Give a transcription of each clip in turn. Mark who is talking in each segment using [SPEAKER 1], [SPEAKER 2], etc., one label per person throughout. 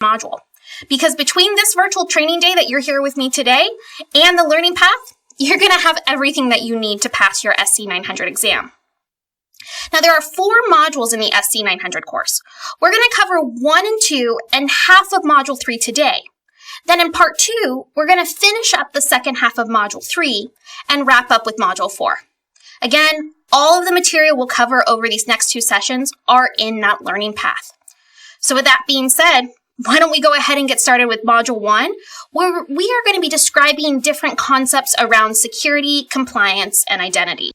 [SPEAKER 1] module. Because between this virtual training day that you're here with me today and the learning path, you're going to have everything that you need to pass your SC900 exam. Now, there are 4 modules in the SC900 course. We're going to cover 1 and 2 and half of Module 3 today. Then in Part 2, we're going to finish up the second half of Module 3 and wrap up with Module 4. Again, all of the material we'll cover over these next 2 sessions are in that learning path. So with that being said, why don't we go ahead and get started with Module 1, where we are going to be describing different concepts around security, compliance, and identity.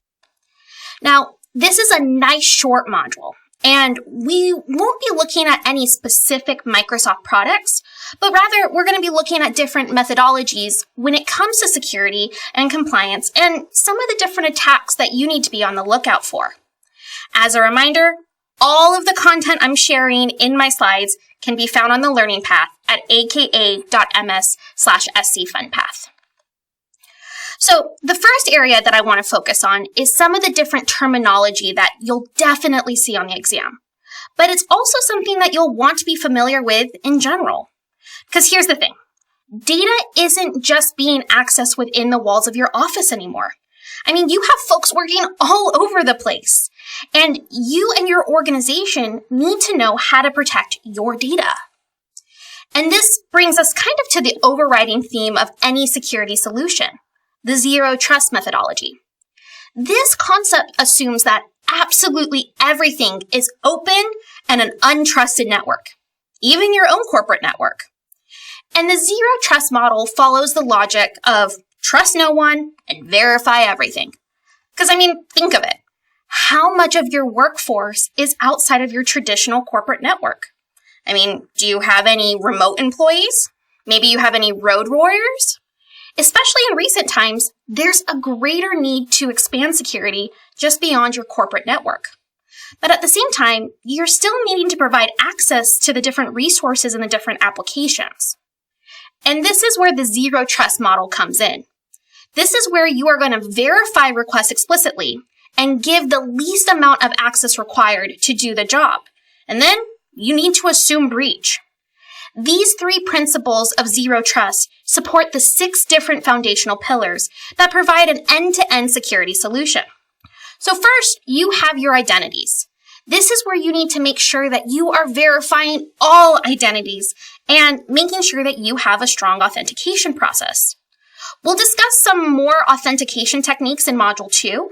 [SPEAKER 1] Now, this is a nice short module, and we won't be looking at any specific Microsoft products, but rather we're going to be looking at different methodologies when it comes to security and compliance and some of the different attacks that you need to be on the lookout for. As a reminder, all of the content I'm sharing in my slides can be found on the learning path at aka.ms/scfunpath. So the first area that I want to focus on is some of the different terminology that you'll definitely see on the exam. But it's also something that you'll want to be familiar with in general. Because here's the thing. Data isn't just being accessed within the walls of your office anymore. I mean, you have folks working all over the place. And you and your organization need to know how to protect your data. And this brings us kind of to the overriding theme of any security solution, the zero trust methodology. This concept assumes that absolutely everything is open and an untrusted network, even your own corporate network. And the zero trust model follows the logic of trust no one and verify everything. Because, I mean, think of it. How much of your workforce is outside of your traditional corporate network? I mean, do you have any remote employees? Maybe you have any road warriors? Especially in recent times, there's a greater need to expand security just beyond your corporate network. But at the same time, you're still needing to provide access to the different resources and the different applications. And this is where the zero trust model comes in. This is where you are going to verify requests explicitly and give the least amount of access required to do the job. And then you need to assume breach. These 3 principles of zero trust support the 6 different foundational pillars that provide an end-to-end security solution. So first, you have your identities. This is where you need to make sure that you are verifying all identities and making sure that you have a strong authentication process. We'll discuss some more authentication techniques in Module 2.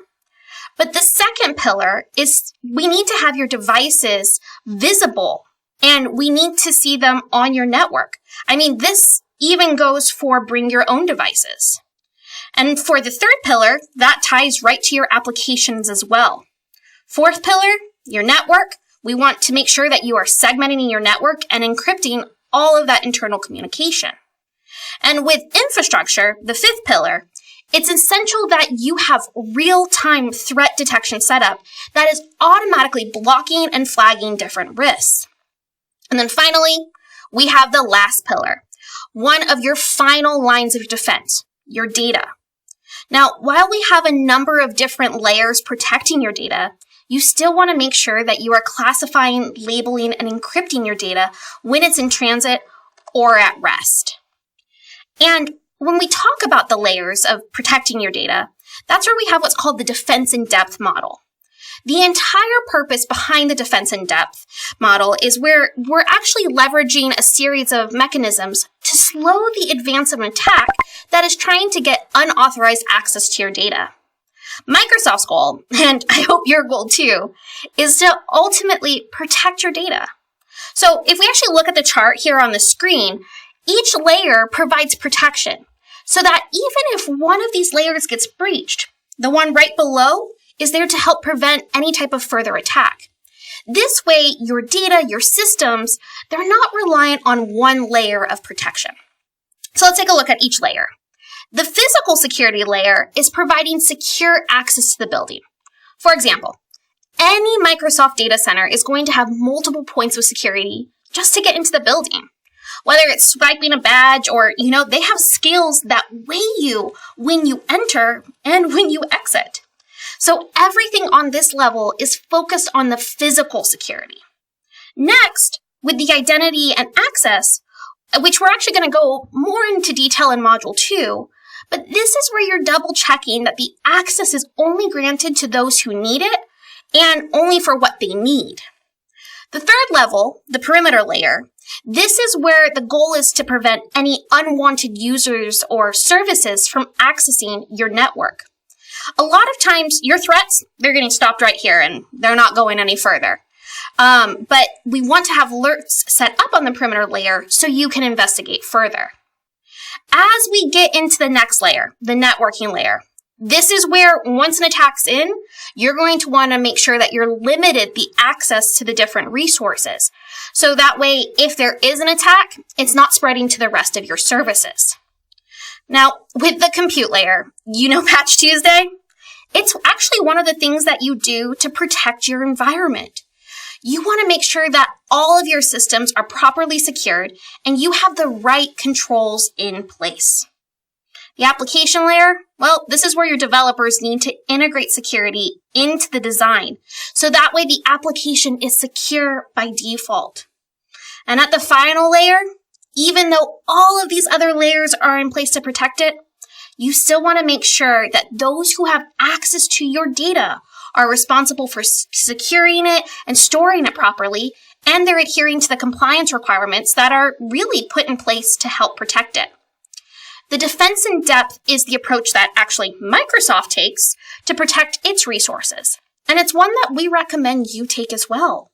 [SPEAKER 1] But the second pillar is we need to have your devices visible and we need to see them on your network. I mean, this even goes for bring your own devices. And for the third pillar, that ties right to your applications as well. Fourth pillar, your network. We want to make sure that you are segmenting your network and encrypting all of that internal communication. And with infrastructure, the 5th pillar, it's essential that you have real-time threat detection setup that is automatically blocking and flagging different risks. And then finally, we have the last pillar, one of your final lines of defense, your data. Now, while we have a number of different layers protecting your data, you still want to make sure that you are classifying, labeling, and encrypting your data when it's in transit or at rest. And when we talk about the layers of protecting your data, that's where we have what's called the defense in depth model. The entire purpose behind the defense in depth model is where we're actually leveraging a series of mechanisms to slow the advance of an attack that is trying to get unauthorized access to your data. Microsoft's goal, and I hope your goal too, is to ultimately protect your data. So if we actually look at the chart here on the screen, each layer provides protection so that even if one of these layers gets breached, the one right below is there to help prevent any type of further attack. This way, your data, your systems, they're not reliant on one layer of protection. So let's take a look at each layer. The physical security layer is providing secure access to the building. For example, any Microsoft data center is going to have multiple points of security just to get into the building. Whether it's swiping a badge or, they have skills that weigh you when you enter and when you exit. So everything on this level is focused on the physical security. Next, with the identity and access, which we're actually going to go more into detail in Module 2, but this is where you're double checking that the access is only granted to those who need it and only for what they need. The third level, the perimeter layer, this is where the goal is to prevent any unwanted users or services from accessing your network. A lot of times, your threats, they're getting stopped right here and they're not going any further. But we want to have alerts set up on the perimeter layer so you can investigate further. As we get into the next layer, the networking layer, this is where once an attack's in, you're going to want to make sure that you're limited the access to the different resources. So that way, if there is an attack, it's not spreading to the rest of your services. Now, with the compute layer, you know Patch Tuesday? It's actually one of the things that you do to protect your environment. You want to make sure that all of your systems are properly secured and you have the right controls in place. The application layer, well, this is where your developers need to integrate security into the design, so that way the application is secure by default. And at the final layer, even though all of these other layers are in place to protect it, you still want to make sure that those who have access to your data are responsible for securing it and storing it properly, and they're adhering to the compliance requirements that are really put in place to help protect it. The defense in depth is the approach that actually Microsoft takes to protect its resources, and it's one that we recommend you take as well.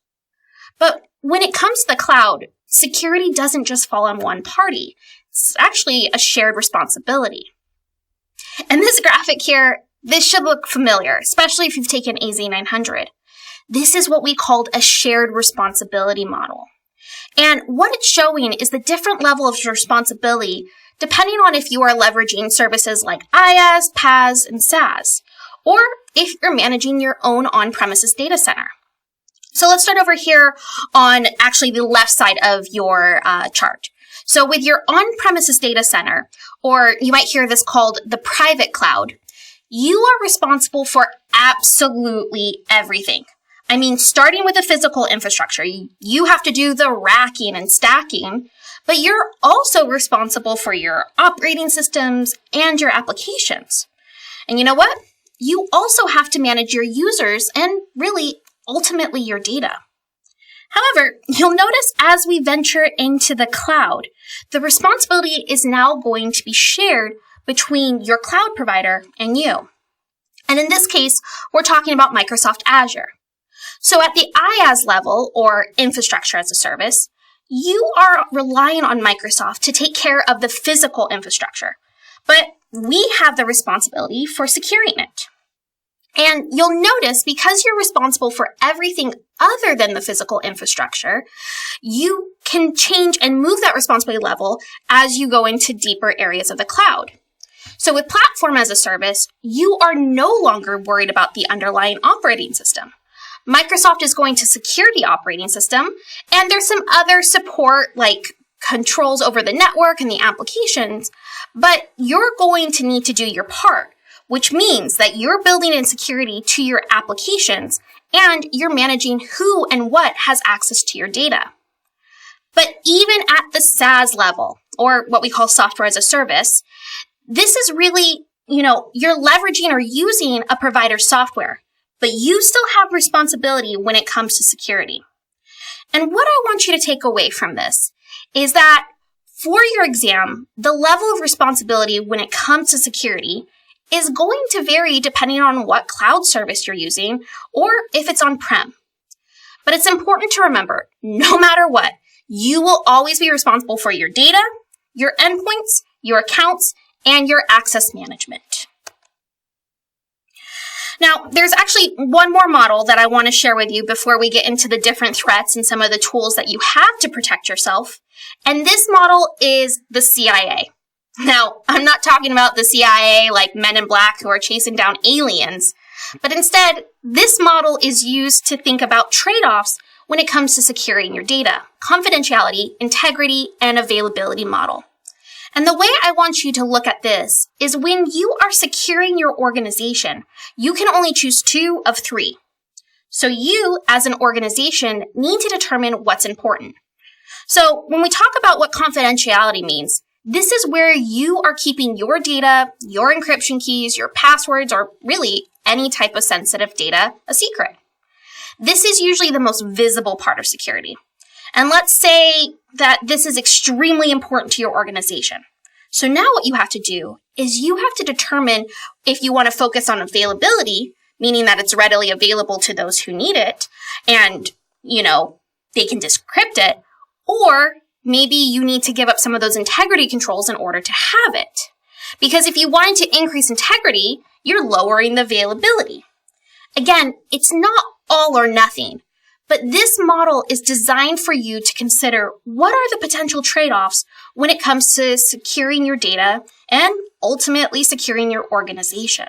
[SPEAKER 1] But when it comes to the cloud, security doesn't just fall on one party. It's actually a shared responsibility. And this graphic here, this should look familiar, especially if you've taken AZ900. This is what we called a shared responsibility model. And what it's showing is the different level of responsibility depending on if you are leveraging services like IaaS, PaaS, and SaaS, or if you're managing your own on-premises data center. So let's start over here on actually the left side of your chart. So with your on-premises data center, or you might hear this called the private cloud, you are responsible for absolutely everything. I mean, starting with the physical infrastructure, you have to do the racking and stacking, but you're also responsible for your operating systems and your applications. And you know what? You also have to manage your users and really, ultimately, your data. However, you'll notice as we venture into the cloud, the responsibility is now going to be shared between your cloud provider and you. And in this case, we're talking about Microsoft Azure. So at the IaaS level, or infrastructure as a service, you are relying on Microsoft to take care of the physical infrastructure, but we have the responsibility for securing it. And you'll notice because you're responsible for everything other than the physical infrastructure, you can change and move that responsibility level as you go into deeper areas of the cloud. So with platform as a service, you are no longer worried about the underlying operating system. Microsoft is going to secure the operating system, and there's some other support like controls over the network and the applications, but you're going to need to do your part, which means that you're building in security to your applications and you're managing who and what has access to your data. But even at the SaaS level, or what we call software as a service, this is really, you're leveraging or using a provider's software, but you still have responsibility when it comes to security. And what I want you to take away from this is that for your exam, the level of responsibility when it comes to security is going to vary depending on what cloud service you're using or if it's on-prem. But it's important to remember, no matter what, you will always be responsible for your data, your endpoints, your accounts, and your access management. Now, there's actually one more model that I want to share with you before we get into the different threats and some of the tools that you have to protect yourself. And this model is the CIA. Now, I'm not talking about the CIA like Men in Black who are chasing down aliens, but instead, this model is used to think about trade-offs when it comes to securing your data, confidentiality, integrity, and availability model. And the way I want you to look at this is when you are securing your organization, you can only choose 2 of 3. So you, as an organization, need to determine what's important. So when we talk about what confidentiality means, this is where you are keeping your data, your encryption keys, your passwords, or really any type of sensitive data a secret. This is usually the most visible part of security. And let's say that this is extremely important to your organization. So now what you have to do is you have to determine if you want to focus on availability, meaning that it's readily available to those who need it, and, they can decrypt it, or maybe you need to give up some of those integrity controls in order to have it. Because if you wanted to increase integrity, you're lowering the availability. Again, it's not all or nothing, but this model is designed for you to consider what are the potential trade-offs when it comes to securing your data and ultimately securing your organization.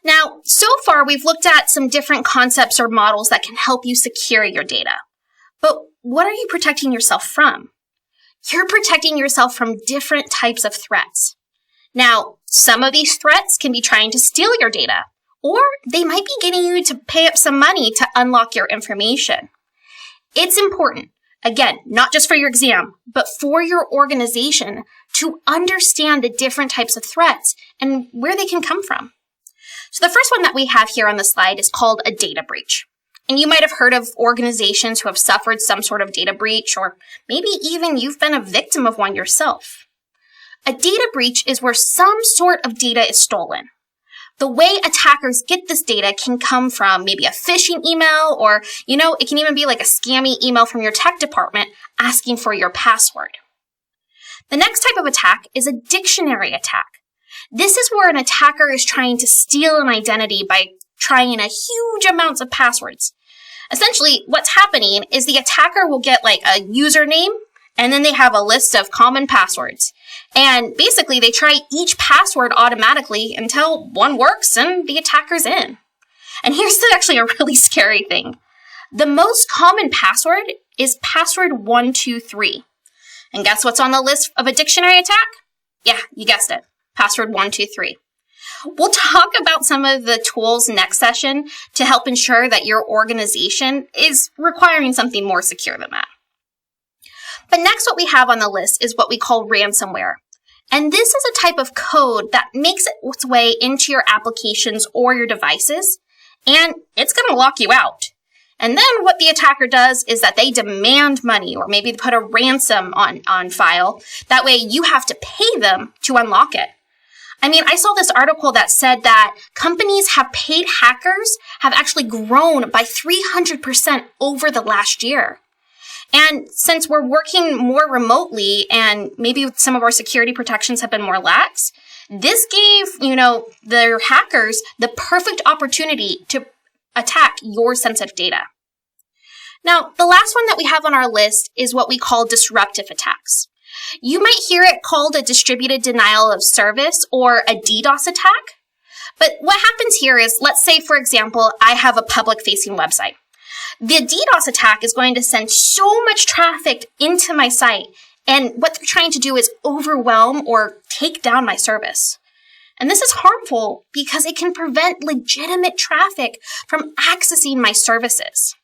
[SPEAKER 1] Now, so far we've looked at some different concepts or models that can help you secure your data. But what are you protecting yourself from? You're protecting yourself from different types of threats. Now, some of these threats can be trying to steal your data, or they might be getting you to pay up some money to unlock your information. It's important, again, not just for your exam, but for your organization to understand the different types of threats and where they can come from. So the first one that we have here on the slide is called a data breach. And you might have heard of organizations who have suffered some sort of data breach, or maybe even you've been a victim of one yourself. A data breach is where some sort of data is stolen. The way attackers get this data can come from maybe a phishing email, or, it can even be like a scammy email from your tech department asking for your password. The next type of attack is a dictionary attack. This is where an attacker is trying to steal an identity by trying a huge amounts of passwords. Essentially, what's happening is the attacker will get like a username, and then they have a list of common passwords. And basically, they try each password automatically until one works and the attacker's in. And here's actually a really scary thing. The most common password is password 123. And guess what's on the list of a dictionary attack? Yeah, you guessed it. Password 123. We'll talk about some of the tools next session to help ensure that your organization is requiring something more secure than that. But next, what we have on the list is what we call ransomware. And this is a type of code that makes its way into your applications or your devices, and it's going to lock you out. And then what the attacker does is that they demand money, or maybe they put a ransom on file. That way you have to pay them to unlock it. I saw this article that said that companies have paid hackers have actually grown by 300% over the last year. And since we're working more remotely and maybe some of our security protections have been more lax, this gave, their hackers the perfect opportunity to attack your sensitive data. Now, the last one that we have on our list is what we call disruptive attacks. You might hear it called a distributed denial of service or a DDoS attack. But what happens here is, let's say, for example, I have a public-facing website. The DDoS attack is going to send so much traffic into my site, and what they're trying to do is overwhelm or take down my service. And this is harmful because it can prevent legitimate traffic from accessing my services.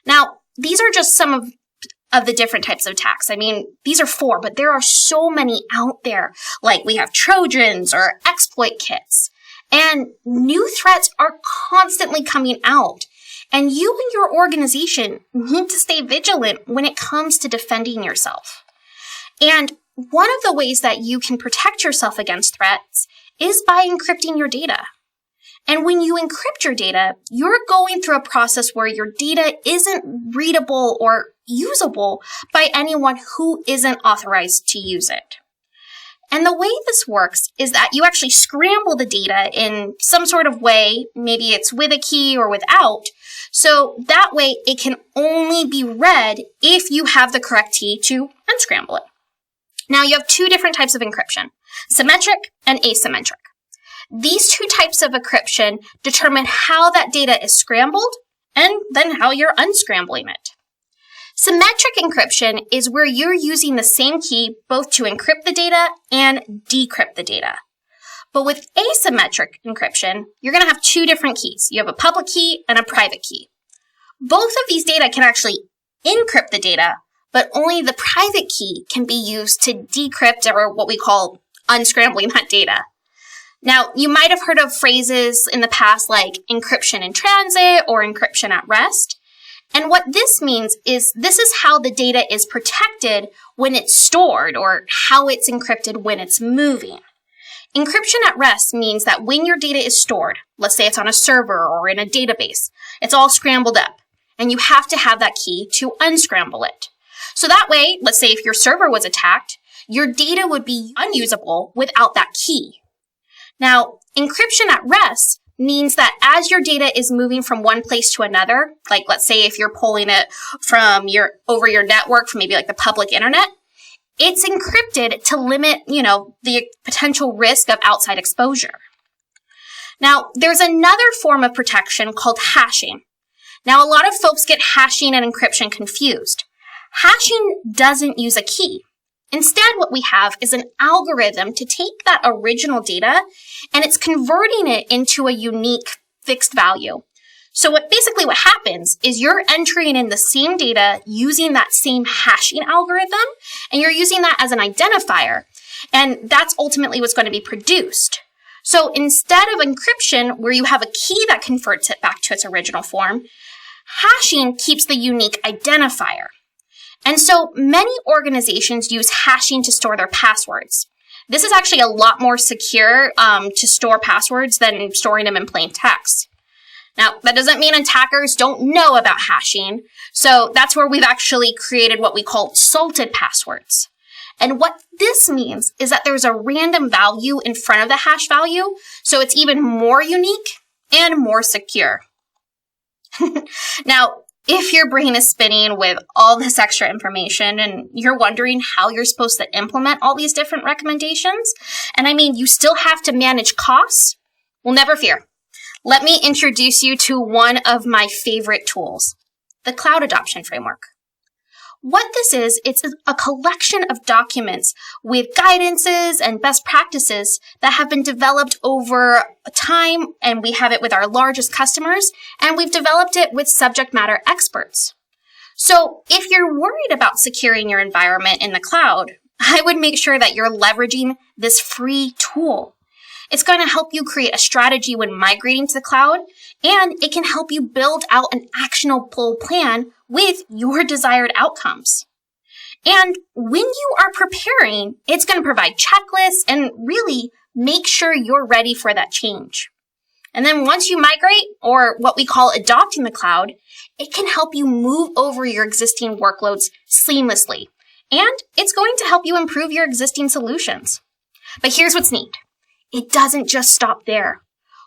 [SPEAKER 1] Now, these are just some of the different types of attacks. These are 4, but there are so many out there. Like we have Trojans or exploit kits. And new threats are constantly coming out. And you and your organization need to stay vigilant when it comes to defending yourself. And one of the ways that you can protect yourself against threats is by encrypting your data. And when you encrypt your data, you're going through a process where your data isn't readable or usable by anyone who isn't authorized to use it. And the way this works is that you actually scramble the data in some sort of way, maybe it's with a key or without, so that way it can only be read if you have the correct key to unscramble it. Now you have 2 different types of encryption, symmetric and asymmetric. These 2 types of encryption determine how that data is scrambled and then how you're unscrambling it. Symmetric encryption is where you're using the same key both to encrypt the data and decrypt the data. But with asymmetric encryption, you're going to have 2 different keys. You have a public key and a private key. Both of these data can actually encrypt the data, but only the private key can be used to decrypt, or what we call unscrambling that data. Now, you might have heard of phrases in the past like encryption in transit or encryption at rest. And what this means is this is how the data is protected when it's stored, or how it's encrypted when it's moving. Encryption at rest means that when your data is stored, let's say it's on a server or in a database, it's all scrambled up, and you have to have that key to unscramble it. So that way, let's say if your server was attacked, your data would be unusable without that key. Now, encryption at rest means that as your data is moving from one place to another, like let's say if you're pulling it from over your network from maybe like the public internet, it's encrypted to limit, the potential risk of outside exposure. Now, there's another form of protection called hashing. Now, a lot of folks get hashing and encryption confused. Hashing doesn't use a key. Instead, what we have is an algorithm to take that original data, and it's converting it into a unique fixed value. So what happens is you're entering in the same data using that same hashing algorithm, and you're using that as an identifier. And that's ultimately what's going to be produced. So instead of encryption, where you have a key that converts it back to its original form, hashing keeps the unique identifier. And so many organizations use hashing to store their passwords. This is actually a lot more secure to store passwords than storing them in plain text. Now, that doesn't mean attackers don't know about hashing. So that's where we've actually created what we call salted passwords. And what this means is that there's a random value in front of the hash value, so it's even more unique and more secure. Now, if your brain is spinning with all this extra information and you're wondering how you're supposed to implement all these different recommendations, and you still have to manage costs, well, never fear. Let me introduce you to one of my favorite tools, the Cloud Adoption Framework. What this is, it's a collection of documents with guidances and best practices that have been developed over time, and we have it with our largest customers, and we've developed it with subject matter experts. So if you're worried about securing your environment in the cloud, I would make sure that you're leveraging this free tool. It's going to help you create a strategy when migrating to the cloud, and it can help you build out an actionable plan with your desired outcomes. And when you are preparing, it's going to provide checklists and really make sure you're ready for that change. And then once you migrate, or what we call adopting the cloud, it can help you move over your existing workloads seamlessly. And it's going to help you improve your existing solutions. But here's what's neat. It doesn't just stop there.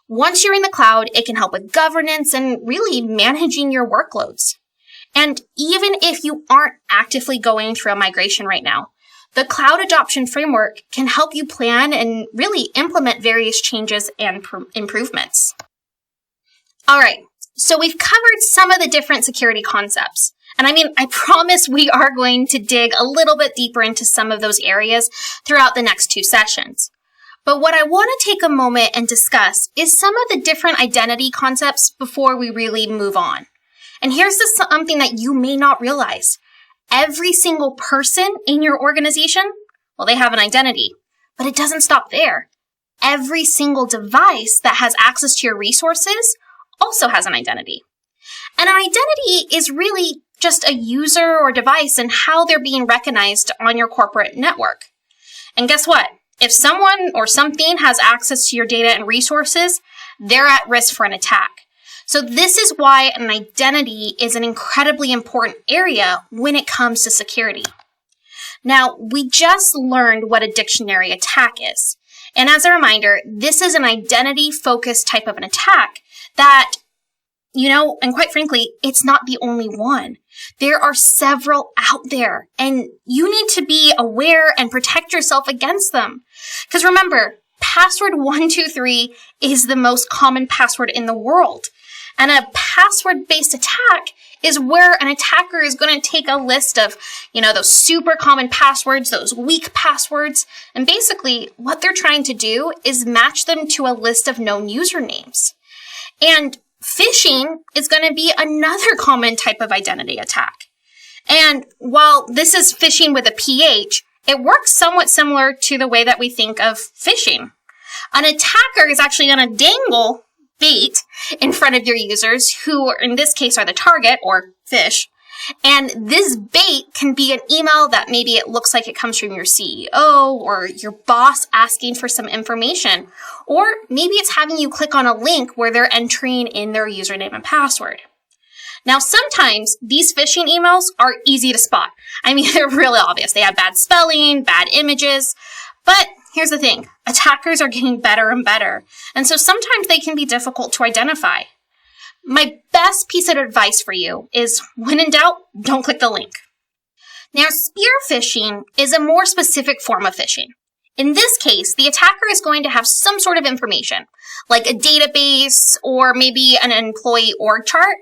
[SPEAKER 1] Once you're in the cloud, it can help with governance and really managing your workloads. And even if you aren't actively going through a migration right now, the Cloud Adoption Framework can help you plan and really implement various changes and improvements. All right, so we've covered some of the different security concepts. And I promise we are going to dig a little bit deeper into some of those areas throughout the next 2 sessions. But what I want to take a moment and discuss is some of the different identity concepts before we really move on. And here's something that you may not realize. Every single person in your organization, well, they have an identity, but it doesn't stop there. Every single device that has access to your resources also has an identity. And an identity is really just a user or device and how they're being recognized on your corporate network. And guess what? If someone or something has access to your data and resources, they're at risk for an attack. So this is why an identity is an incredibly important area when it comes to security. Now, we just learned what a dictionary attack is. And as a reminder, this is an identity-focused type of an attack that, and quite frankly, it's not the only one. There are several out there, and you need to be aware and protect yourself against them. Because remember, password 123 is the most common password in the world. And a password-based attack is where an attacker is going to take a list of, those super common passwords, those weak passwords, and basically what they're trying to do is match them to a list of known usernames. And phishing is going to be another common type of identity attack. And while this is phishing with a PH, it works somewhat similar to the way that we think of phishing. An attacker is actually going to dangle bait in front of your users, who in this case are the target, or fish. And this bait can be an email that maybe it looks like it comes from your CEO or your boss asking for some information. Or maybe it's having you click on a link where they're entering in their username and password. Now, sometimes these phishing emails are easy to spot. I mean, they're really obvious. They have bad spelling, bad images. But here's the thing. Attackers are getting better and better. And so sometimes they can be difficult to identify. My best piece of advice for you is, when in doubt, don't click the link. Now, spear phishing is a more specific form of phishing. In this case, the attacker is going to have some sort of information, like a database or maybe an employee org chart.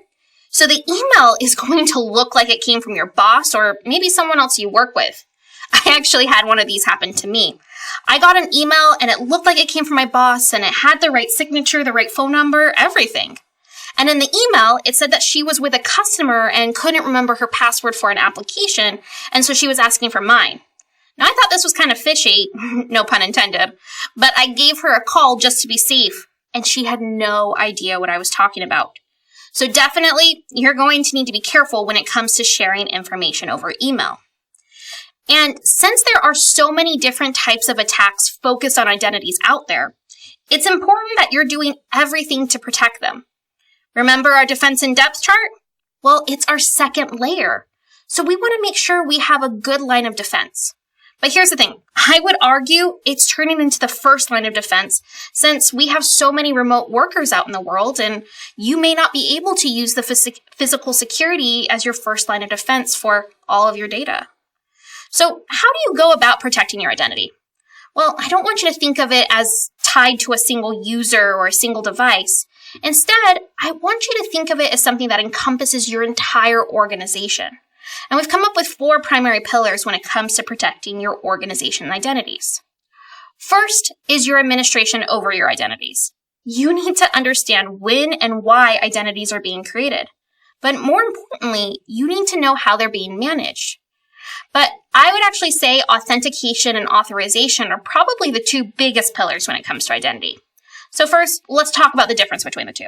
[SPEAKER 1] So the email is going to look like it came from your boss or maybe someone else you work with. I actually had one of these happen to me. I got an email and it looked like it came from my boss, and it had the right signature, the right phone number, everything. And in the email, it said that she was with a customer and couldn't remember her password for an application, and so she was asking for mine. Now, I thought this was kind of fishy, no pun intended, but I gave her a call just to be safe, and she had no idea what I was talking about. So definitely, you're going to need to be careful when it comes to sharing information over email. And since there are so many different types of attacks focused on identities out there, it's important that you're doing everything to protect them. Remember our defense in depth chart? Well, it's our second layer. So we want to make sure we have a good line of defense. But here's the thing. I would argue it's turning into the first line of defense, since we have so many remote workers out in the world, and you may not be able to use the physical security as your first line of defense for all of your data. So how do you go about protecting your identity? Well, I don't want you to think of it as tied to a single user or a single device. Instead, I want you to think of it as something that encompasses your entire organization. And we've come up with 4 primary pillars when it comes to protecting your organization identities. First is your administration over your identities. You need to understand when and why identities are being created. But more importantly, you need to know how they're being managed. But I would actually say authentication and authorization are probably the 2 biggest pillars when it comes to identity. So first, let's talk about the difference between the 2.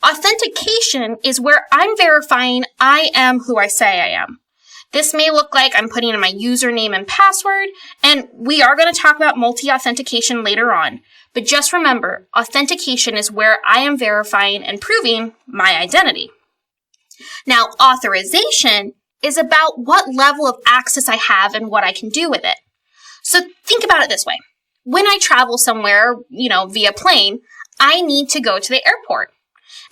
[SPEAKER 1] Authentication is where I'm verifying I am who I say I am. This may look like I'm putting in my username and password, and we are going to talk about multi-authentication later on. But just remember, authentication is where I am verifying and proving my identity. Now, authorization is about what level of access I have and what I can do with it. So think about it this way. When I travel somewhere, via plane, I need to go to the airport.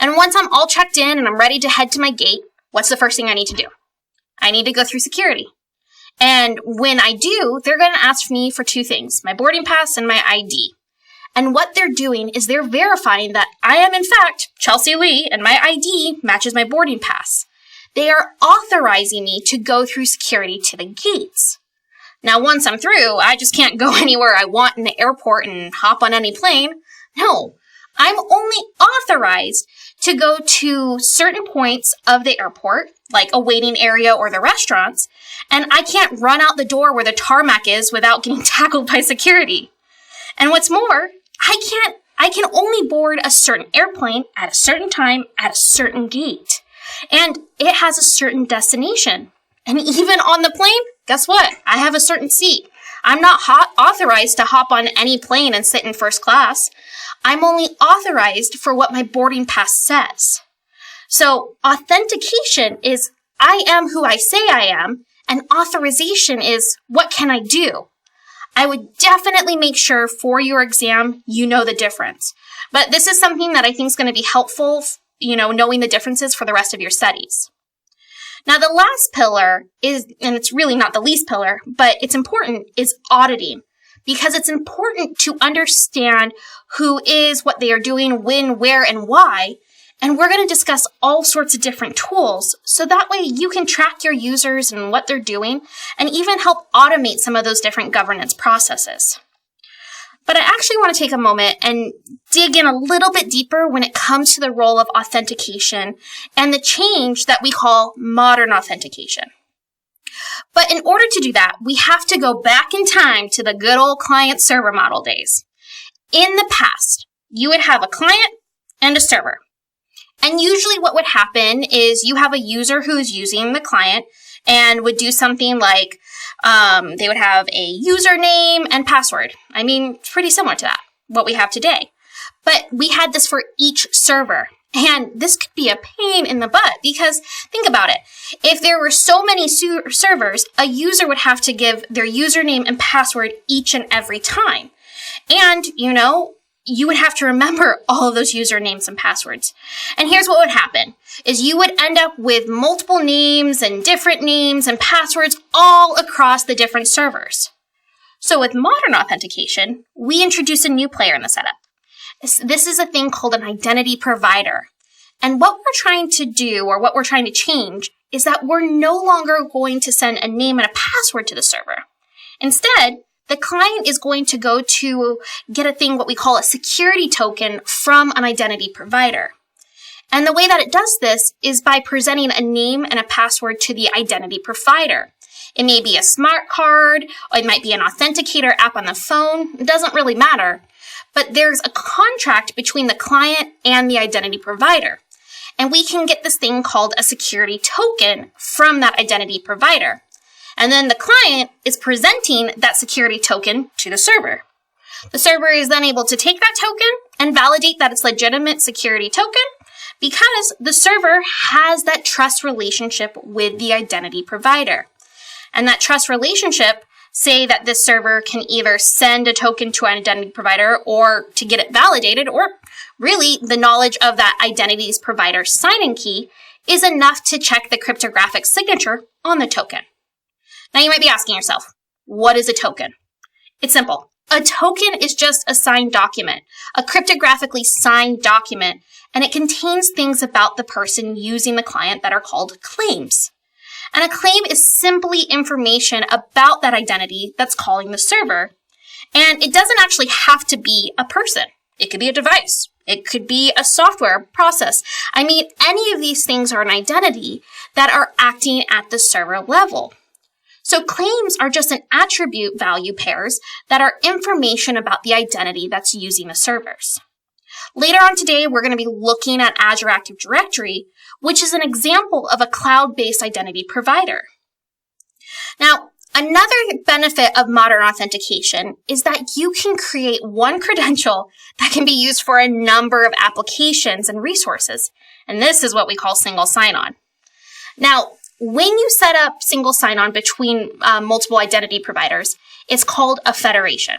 [SPEAKER 1] And once I'm all checked in and I'm ready to head to my gate, what's the first thing I need to do? I need to go through security. And when I do, they're going to ask me for 2 things, my boarding pass and my ID. And what they're doing is they're verifying that I am, in fact, Chelsea Lee, and my ID matches my boarding pass. They are authorizing me to go through security to the gates. Now, once I'm through, I just can't go anywhere I want in the airport and hop on any plane. No, I'm only authorized to go to certain points of the airport, like a waiting area or the restaurants, and I can't run out the door where the tarmac is without getting tackled by security. And what's more, I can only board a certain airplane at a certain time at a certain gate. And it has a certain destination. And even on the plane, guess what? I have a certain seat. I'm not authorized to hop on any plane and sit in first class. I'm only authorized for what my boarding pass says. So authentication is I am who I say I am, and authorization is what can I do? I would definitely make sure for your exam you know the difference. But this is something that I think is going to be helpful, knowing the differences for the rest of your studies. Now, the last pillar is, and it's really not the least pillar, but it's important, is auditing. Because it's important to understand who is, what they are doing, when, where, and why. And we're going to discuss all sorts of different tools, so that way you can track your users and what they're doing, and even help automate some of those different governance processes. But I actually want to take a moment and dig in a little bit deeper when it comes to the role of authentication and the change that we call modern authentication. But in order to do that, we have to go back in time to the good old client-server model days. In the past, you would have a client and a server. And usually what would happen is you have a user who's using the client and would do something like they would have a username and password. I mean, it's pretty similar to that, what we have today. But we had this for each server. And this could be a pain in the butt because think about it. If there were so many servers, a user would have to give their username and password each and every time. And, you would have to remember all of those usernames and passwords. And here's what would happen, is you would end up with multiple names and passwords all across the different servers. So with modern authentication, we introduce a new player in the setup. This is a thing called an identity provider. And what we're trying to do, or what we're trying to change, is that we're no longer going to send a name and a password to the server. Instead, the client is going to go to get a thing, what we call a security token from an identity provider. And the way that it does this is by presenting a name and a password to the identity provider. It may be a smart card, or it might be an authenticator app on the phone. It doesn't really matter. But there's a contract between the client and the identity provider. And we can get this thing called a security token from that identity provider. And then the client is presenting that security token to the server. The server is then able to take that token and validate that it's legitimate security token because the server has that trust relationship with the identity provider. And that trust relationship, say that this server can either send a token to an identity provider or to get it validated, or really the knowledge of that identity's provider sign-in key is enough to check the cryptographic signature on the token. Now you might be asking yourself, what is a token? It's simple. A token is just a signed document, a cryptographically signed document, and it contains things about the person using the client that are called claims. And a claim is simply information about that identity that's calling the server. And it doesn't actually have to be a person. It could be a device. It could be a software process. I mean, any of these things are an identity that are acting at the server level. So claims are just an attribute value pairs that are information about the identity that's using the servers. Later on today, we're going to be looking at Azure Active Directory, which is an example of a cloud-based identity provider. Now, another benefit of modern authentication is that you can create one credential that can be used for a number of applications and resources. And this is what we call single sign-on. Now, when you set up single sign-on between multiple identity providers, it's called a federation.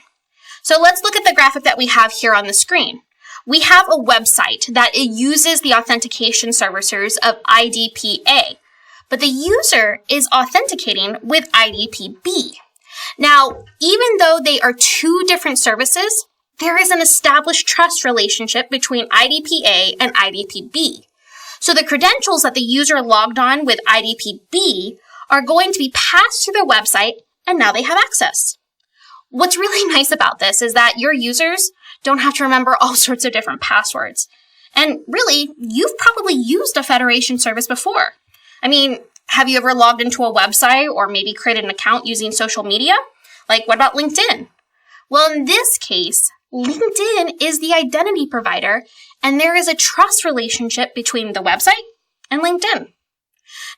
[SPEAKER 1] So let's look at the graphic that we have here on the screen. We have a website that uses the authentication services of IDPA, but the user is authenticating with IDPB. Now, even though they are two different services, there is an established trust relationship between IDPA and IDPB. So the credentials that the user logged on with IDPB are going to be passed to their website, and now they have access. What's really nice about this is that your users don't have to remember all sorts of different passwords. And really, you've probably used a federation service before. I mean, have you ever logged into a website or maybe created an account using social media? Like, what about LinkedIn? Well, in this case, LinkedIn is the identity provider, and there is a trust relationship between the website and LinkedIn.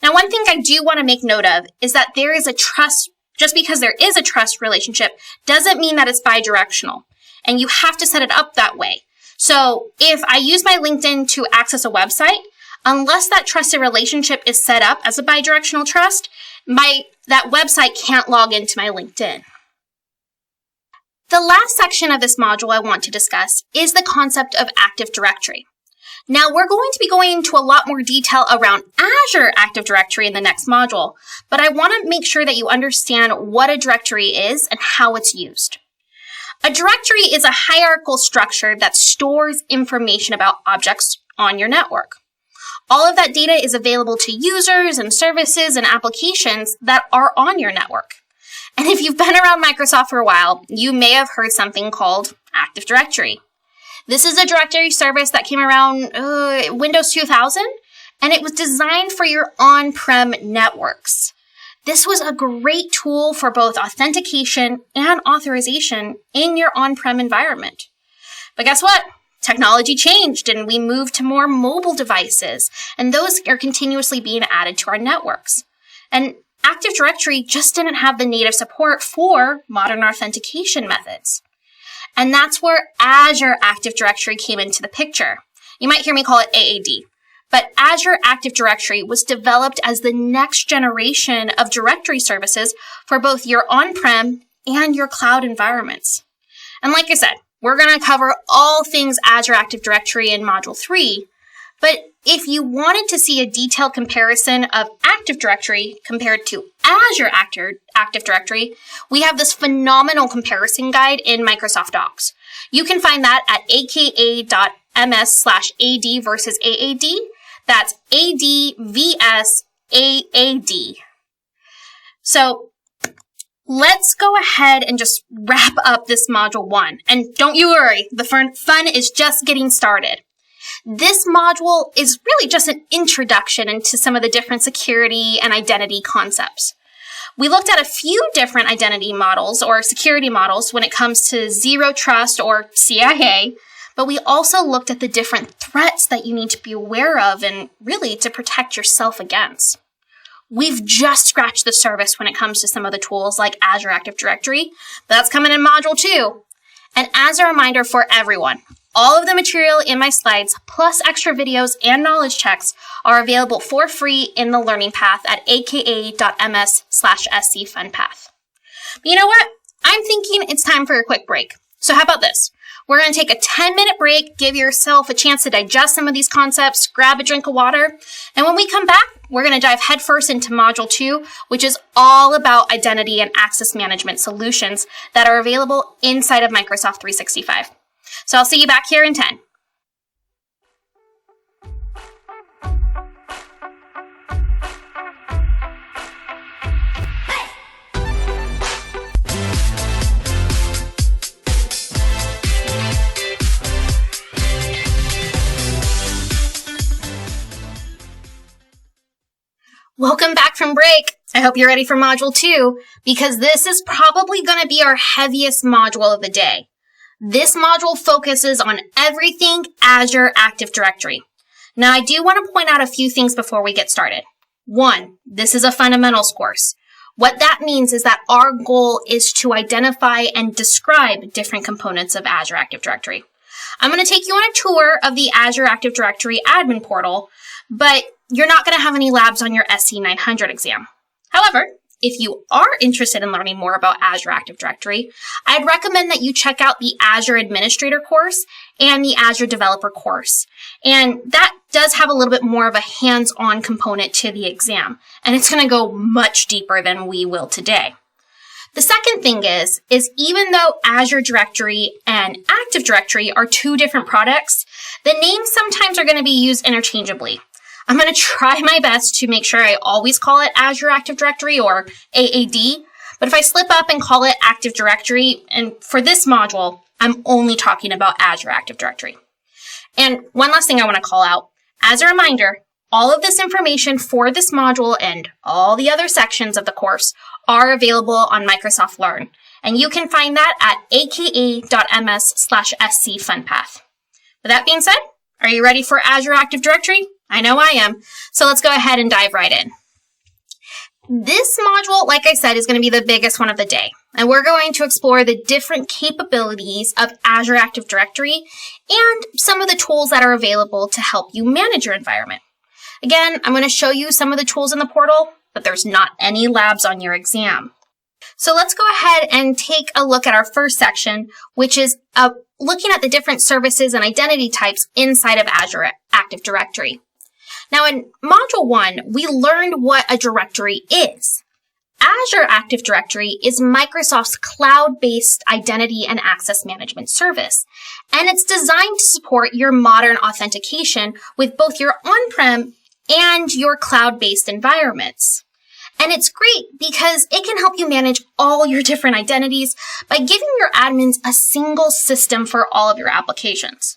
[SPEAKER 1] Now, one thing I do want to make note of is that there is a trust, just because there is a trust relationship doesn't mean that it's bidirectional, and you have to set it up that way. So if I use my LinkedIn to access a website, unless that trusted relationship is set up as a bidirectional trust, that website can't log into my LinkedIn. The last section of this module I want to discuss is the concept of Active Directory. Now, we're going to be going into a lot more detail around Azure Active Directory in the next module, but I want to make sure that you understand what a directory is and how it's used. A directory is a hierarchical structure that stores information about objects on your network. All of that data is available to users and services and applications that are on your network. And if you've been around Microsoft for a while, you may have heard something called Active Directory. This is a directory service that came around Windows 2000, and it was designed for your on-prem networks. This was a great tool for both authentication and authorization in your on-prem environment. But guess what? Technology changed and we moved to more mobile devices, and those are continuously being added to our networks. And Active Directory just didn't have the native support for modern authentication methods. And that's where Azure Active Directory came into the picture. You might hear me call it AAD. But Azure Active Directory was developed as the next generation of directory services for both your on-prem and your cloud environments. And like I said, we're going to cover all things Azure Active Directory in Module 3, but if you wanted to see a detailed comparison of Active Directory compared to Azure Active Directory, we have this phenomenal comparison guide in Microsoft Docs. You can find that at aka.ms/AD versus AAD. That's AD vs AAD. So let's go ahead and just wrap up this Module 1. And don't you worry, the fun is just getting started. This module is really just an introduction into some of the different security and identity concepts. We looked at a few different identity models or security models when it comes to Zero Trust or CIA, but we also looked at the different threats that you need to be aware of and really to protect yourself against. We've just scratched the surface when it comes to some of the tools like Azure Active Directory, but that's coming in Module 2. And as a reminder for everyone, all of the material in my slides, plus extra videos and knowledge checks, are available for free in the learning path at aka.ms/scfunpath. But you know what? I'm thinking it's time for a quick break. So how about this? We're going to take a 10-minute break, give yourself a chance to digest some of these concepts, grab a drink of water, and when we come back, we're going to dive headfirst into Module 2, which is all about identity and access management solutions that are available inside of Microsoft 365. So I'll see you back here in 10. Welcome back from break. I hope you're ready for Module 2, because this is probably going to be our heaviest module of the day. This module focuses on everything Azure Active Directory. Now, I do want to point out a few things before we get started. 1, this is a fundamentals course. What that means is that our goal is to identify and describe different components of Azure Active Directory. I'm going to take you on a tour of the Azure Active Directory admin portal, but you're not going to have any labs on your SC900 exam. However, if you are interested in learning more about Azure Active Directory, I'd recommend that you check out the Azure Administrator course and the Azure Developer course. And that does have a little bit more of a hands-on component to the exam, and it's going to go much deeper than we will today. The second thing is even though Azure Directory and Active Directory are two different products, the names sometimes are going to be used interchangeably. I'm going to try my best to make sure I always call it Azure Active Directory or AAD, but if I slip up and call it Active Directory, and for this module, I'm only talking about Azure Active Directory. And one last thing I want to call out, as a reminder, all of this information for this module and all the other sections of the course are available on Microsoft Learn, and you can find that at aka.ms/scfunpath. With that being said, are you ready for Azure Active Directory? I know I am. So let's go ahead and dive right in. This module, like I said, is going to be the biggest one of the day. And we're going to explore the different capabilities of Azure Active Directory and some of the tools that are available to help you manage your environment. Again, I'm going to show you some of the tools in the portal, but there's not any labs on your exam. So let's go ahead and take a look at our first section, which is looking at the different services and identity types inside of Azure Active Directory. Now, in Module 1, we learned what a directory is. Azure Active Directory is Microsoft's cloud-based identity and access management service, and it's designed to support your modern authentication with both your on-prem and your cloud-based environments. And it's great because it can help you manage all your different identities by giving your admins a single system for all of your applications.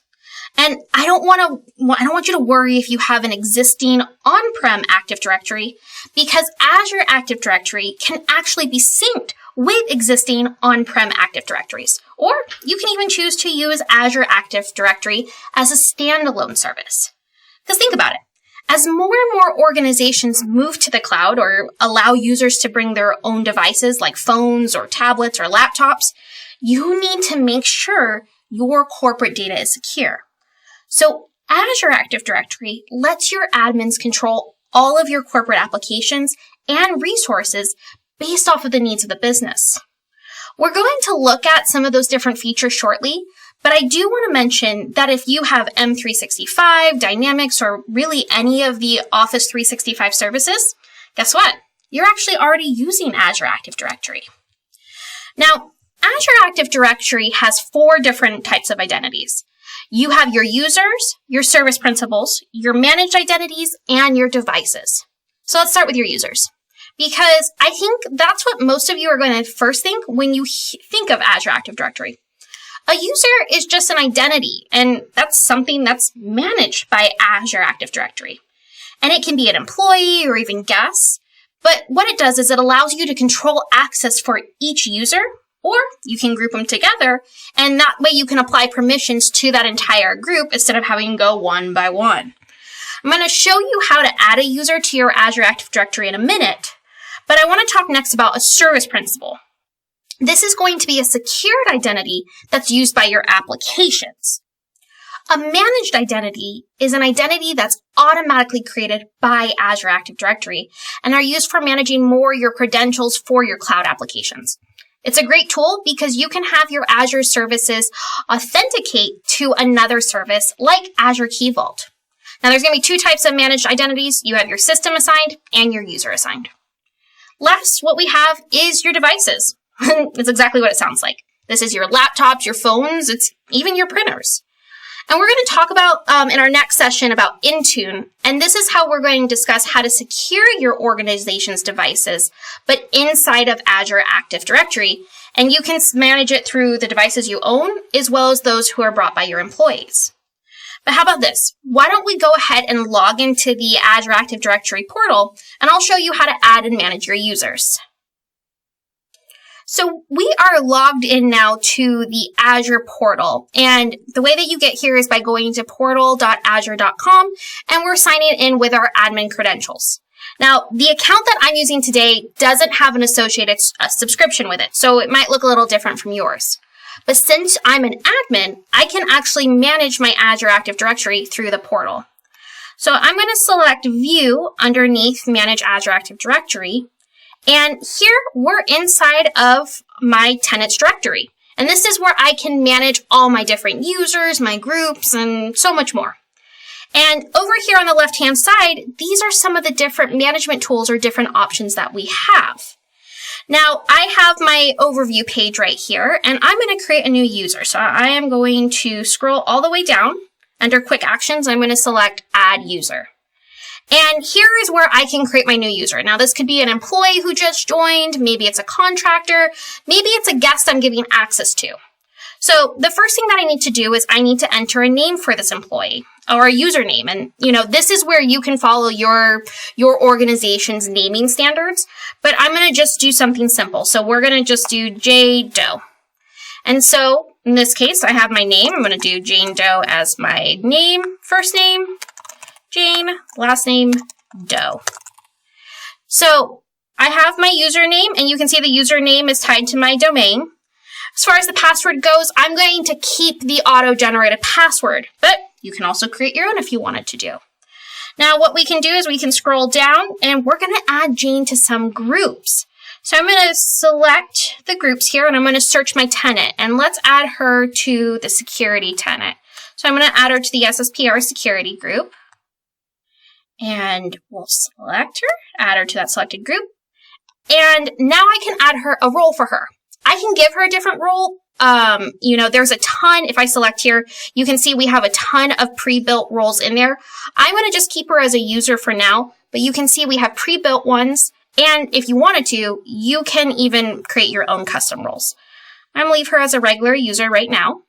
[SPEAKER 1] And I don't want you to worry if you have an existing on-prem Active Directory, because Azure Active Directory can actually be synced with existing on-prem Active Directories. Or you can even choose to use Azure Active Directory as a standalone service. Because think about it. As more and more organizations move to the cloud or allow users to bring their own devices like phones or tablets or laptops, you need to make sure your corporate data is secure. So Azure Active Directory lets your admins control all of your corporate applications and resources based off of the needs of the business. We're going to look at some of those different features shortly, but I do want to mention that if you have M365, Dynamics, or really any of the Office 365 services, guess what? You're actually already using Azure Active Directory. Now, Azure Active Directory has 4 different types of identities. You have your users, your service principals, your managed identities, and your devices. So let's start with your users, because I think that's what most of you are going to first think when you think of Azure Active Directory. A user is just an identity, and that's something that's managed by Azure Active Directory. And it can be an employee or even guests, but what it does is it allows you to control access for each user, or you can group them together, and that way you can apply permissions to that entire group instead of having to go one by one. I'm going to show you how to add a user to your Azure Active Directory in a minute, but I want to talk next about a service principal. This is going to be a secured identity that's used by your applications. A managed identity is an identity that's automatically created by Azure Active Directory and are used for managing more your credentials for your cloud applications. It's a great tool because you can have your Azure services authenticate to another service like Azure Key Vault. Now, there's going to be 2 types of managed identities. You have your system assigned and your user assigned. Last, what we have is your devices. It's exactly what it sounds like. This is your laptops, your phones, it's even your printers. And we're going to talk about in our next session about Intune, and this is how we're going to discuss how to secure your organization's devices, but inside of Azure Active Directory, and you can manage it through the devices you own, as well as those who are brought by your employees. But how about this? Why don't we go ahead and log into the Azure Active Directory portal, and I'll show you how to add and manage your users. So we are logged in now to the Azure portal, and the way that you get here is by going to portal.azure.com, and we're signing in with our admin credentials. Now, the account that I'm using today doesn't have an associated subscription with it, so it might look a little different from yours. But since I'm an admin, I can actually manage my Azure Active Directory through the portal. So I'm going to select View underneath Manage Azure Active Directory. And here we're inside of my tenants directory. And this is where I can manage all my different users, my groups, and so much more. And over here on the left-hand side, these are some of the different management tools or different options that we have. Now, I have my overview page right here, and I'm going to create a new user. So I am going to scroll all the way down. Under Quick Actions, I'm going to select Add User. And here is where I can create my new user. Now, this could be an employee who just joined. Maybe it's a contractor. Maybe it's a guest I'm giving access to. So the first thing that I need to do is I need to enter a name for this employee or a username. And, this is where you can follow your organization's naming standards. But I'm going to just do something simple. So we're going to just do J. Doe. And so in this case, I have my name. I'm going to do Jane Doe as my name, first name. Jane, last name, Doe. So I have my username, and you can see the username is tied to my domain. As far as the password goes, I'm going to keep the auto-generated password, but you can also create your own if you wanted to do. Now, what we can do is we can scroll down, and we're going to add Jane to some groups. So I'm going to select the groups here, and I'm going to search my tenant, and let's add her to the security tenant. So I'm going to add her to the SSPR security group. And we'll select her, add her to that selected group. And now I can add her a role for her. I can give her a different role. There's a ton. If I select here, you can see we have a ton of pre-built roles in there. I'm going to just keep her as a user for now, but you can see we have pre-built ones. And if you wanted to, you can even create your own custom roles. I'm going to leave her as a regular user right now.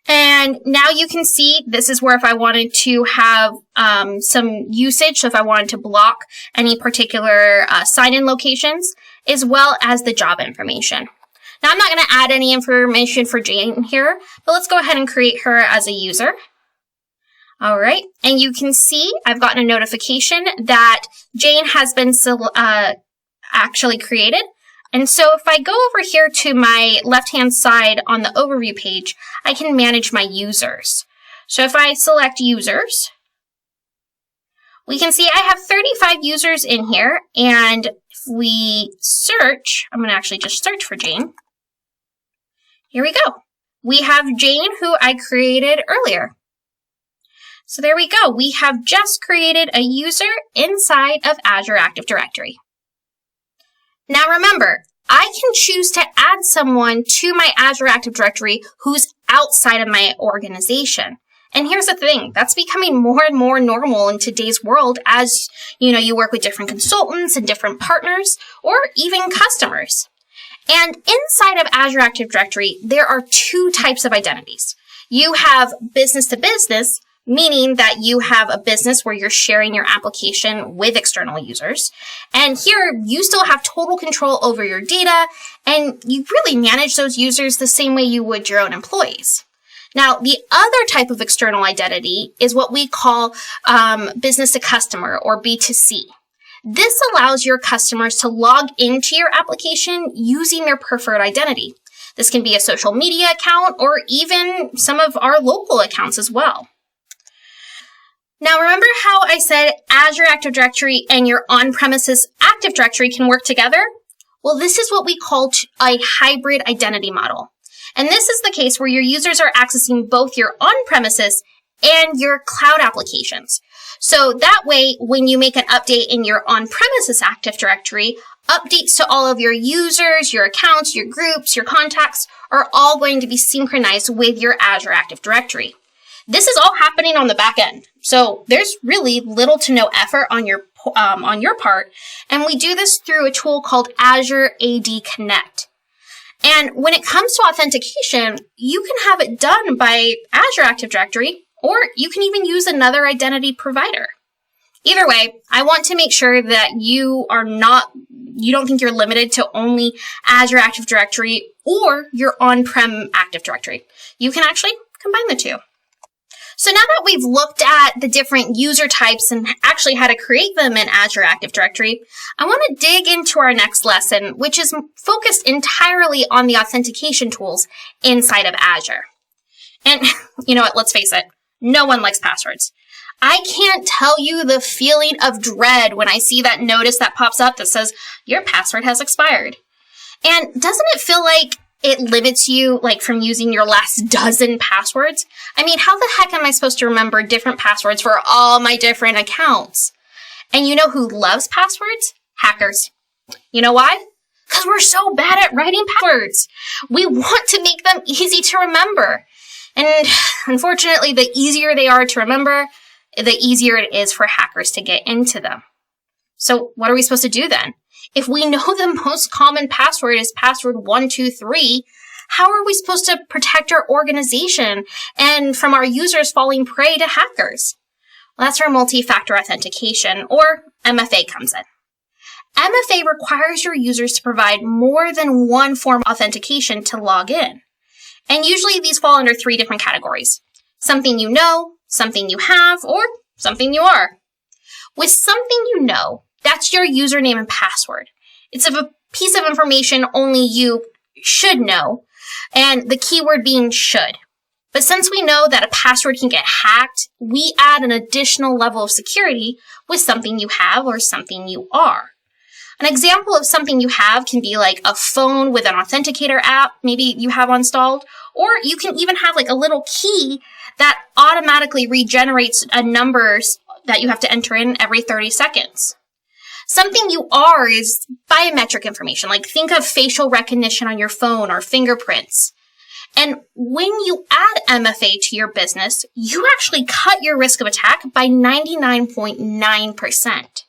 [SPEAKER 1] And now you can see this is where if I wanted to have some usage, so if I wanted to block any particular sign-in locations, as well as the job information. Now I'm not going to add any information for Jane here, but let's go ahead and create her as a user. All right, and you can see I've gotten a notification that Jane has been actually created. And so if I go over here to my left-hand side on the overview page, I can manage my users. So if I select users, we can see I have 35 users in here. And if we search, I'm going to actually just search for Jane. Here we go. We have Jane, who I created earlier. So there we go. We have just created a user inside of Azure Active Directory. Now remember, I can choose to add someone to my Azure Active Directory who's outside of my organization. And here's the thing, that's becoming more and more normal in today's world as, you work with different consultants and different partners or even customers. And inside of Azure Active Directory, there are two types of identities. You have business to business, meaning that you have a business where you're sharing your application with external users. And here, you still have total control over your data, and you really manage those users the same way you would your own employees. Now, the other type of external identity is what we call business to customer, or B2C. This allows your customers to log into your application using their preferred identity. This can be a social media account or even some of our local accounts as well. Now, remember how I said Azure Active Directory and your on-premises Active Directory can work together? Well, this is what we call a hybrid identity model. And this is the case where your users are accessing both your on-premises and your cloud applications. So that way, when you make an update in your on-premises Active Directory, updates to all of your users, your accounts, your groups, your contacts are all going to be synchronized with your Azure Active Directory. This is all happening on the back end. So there's really little to no effort on your part. And we do this through a tool called Azure AD Connect. And when it comes to authentication, you can have it done by Azure Active Directory, or you can even use another identity provider. Either way, I want to make sure that you don't think you're limited to only Azure Active Directory or your on-prem Active Directory. You can actually combine the two. So now that we've looked at the different user types and actually how to create them in Azure Active Directory, I want to dig into our next lesson, which is focused entirely on the authentication tools inside of Azure. And you know what, let's face it, no one likes passwords. I can't tell you the feeling of dread when I see that notice that pops up that says, your password has expired. And doesn't it feel like it limits you from using your last dozen passwords? I mean, how the heck am I supposed to remember different passwords for all my different accounts? And you know who loves passwords? Hackers. You know why? Because we're so bad at writing passwords. We want to make them easy to remember. And unfortunately, the easier they are to remember, the easier it is for hackers to get into them. So what are we supposed to do then? If we know the most common password is password 123, how are we supposed to protect our organization and from our users falling prey to hackers? Well, that's where multi-factor authentication, or MFA, comes in. MFA requires your users to provide more than one form of authentication to log in. And usually these fall under three different categories: something you know, something you have, or something you are. With something you know, that's your username and password. It's a piece of information only you should know, and the keyword being should. But since we know that a password can get hacked, we add an additional level of security with something you have or something you are. An example of something you have can be like a phone with an authenticator app maybe you have installed, or you can even have a little key that automatically regenerates numbers that you have to enter in every 30 seconds. Something you are is biometric information, think of facial recognition on your phone or fingerprints. And when you add MFA to your business, you actually cut your risk of attack by 99.9%.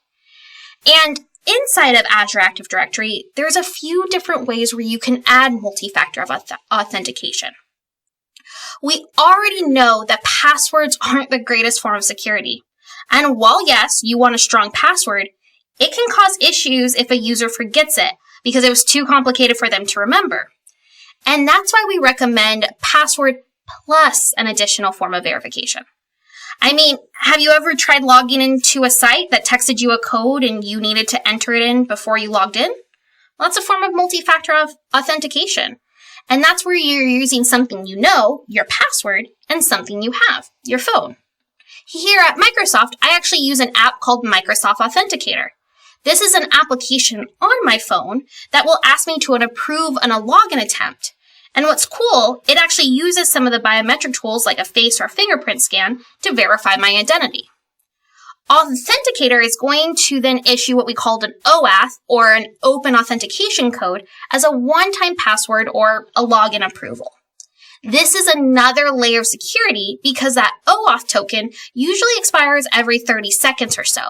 [SPEAKER 1] And inside of Azure Active Directory, there's a few different ways where you can add multi-factor authentication. We already know that passwords aren't the greatest form of security. And while yes, you want a strong password, it can cause issues if a user forgets it because it was too complicated for them to remember. And that's why we recommend password plus an additional form of verification. I mean, have you ever tried logging into a site that texted you a code and you needed to enter it in before you logged in? Well, that's a form of multi-factor authentication. And that's where you're using something you know, your password, and something you have, your phone. Here at Microsoft, I actually use an app called Microsoft Authenticator. This is an application on my phone that will ask me to approve a login attempt. And what's cool, it actually uses some of the biometric tools like a face or fingerprint scan to verify my identity. Authenticator is going to then issue what we called an OAuth, or an open authentication code, as a one-time password or a login approval. This is another layer of security because that OAuth token usually expires every 30 seconds or so.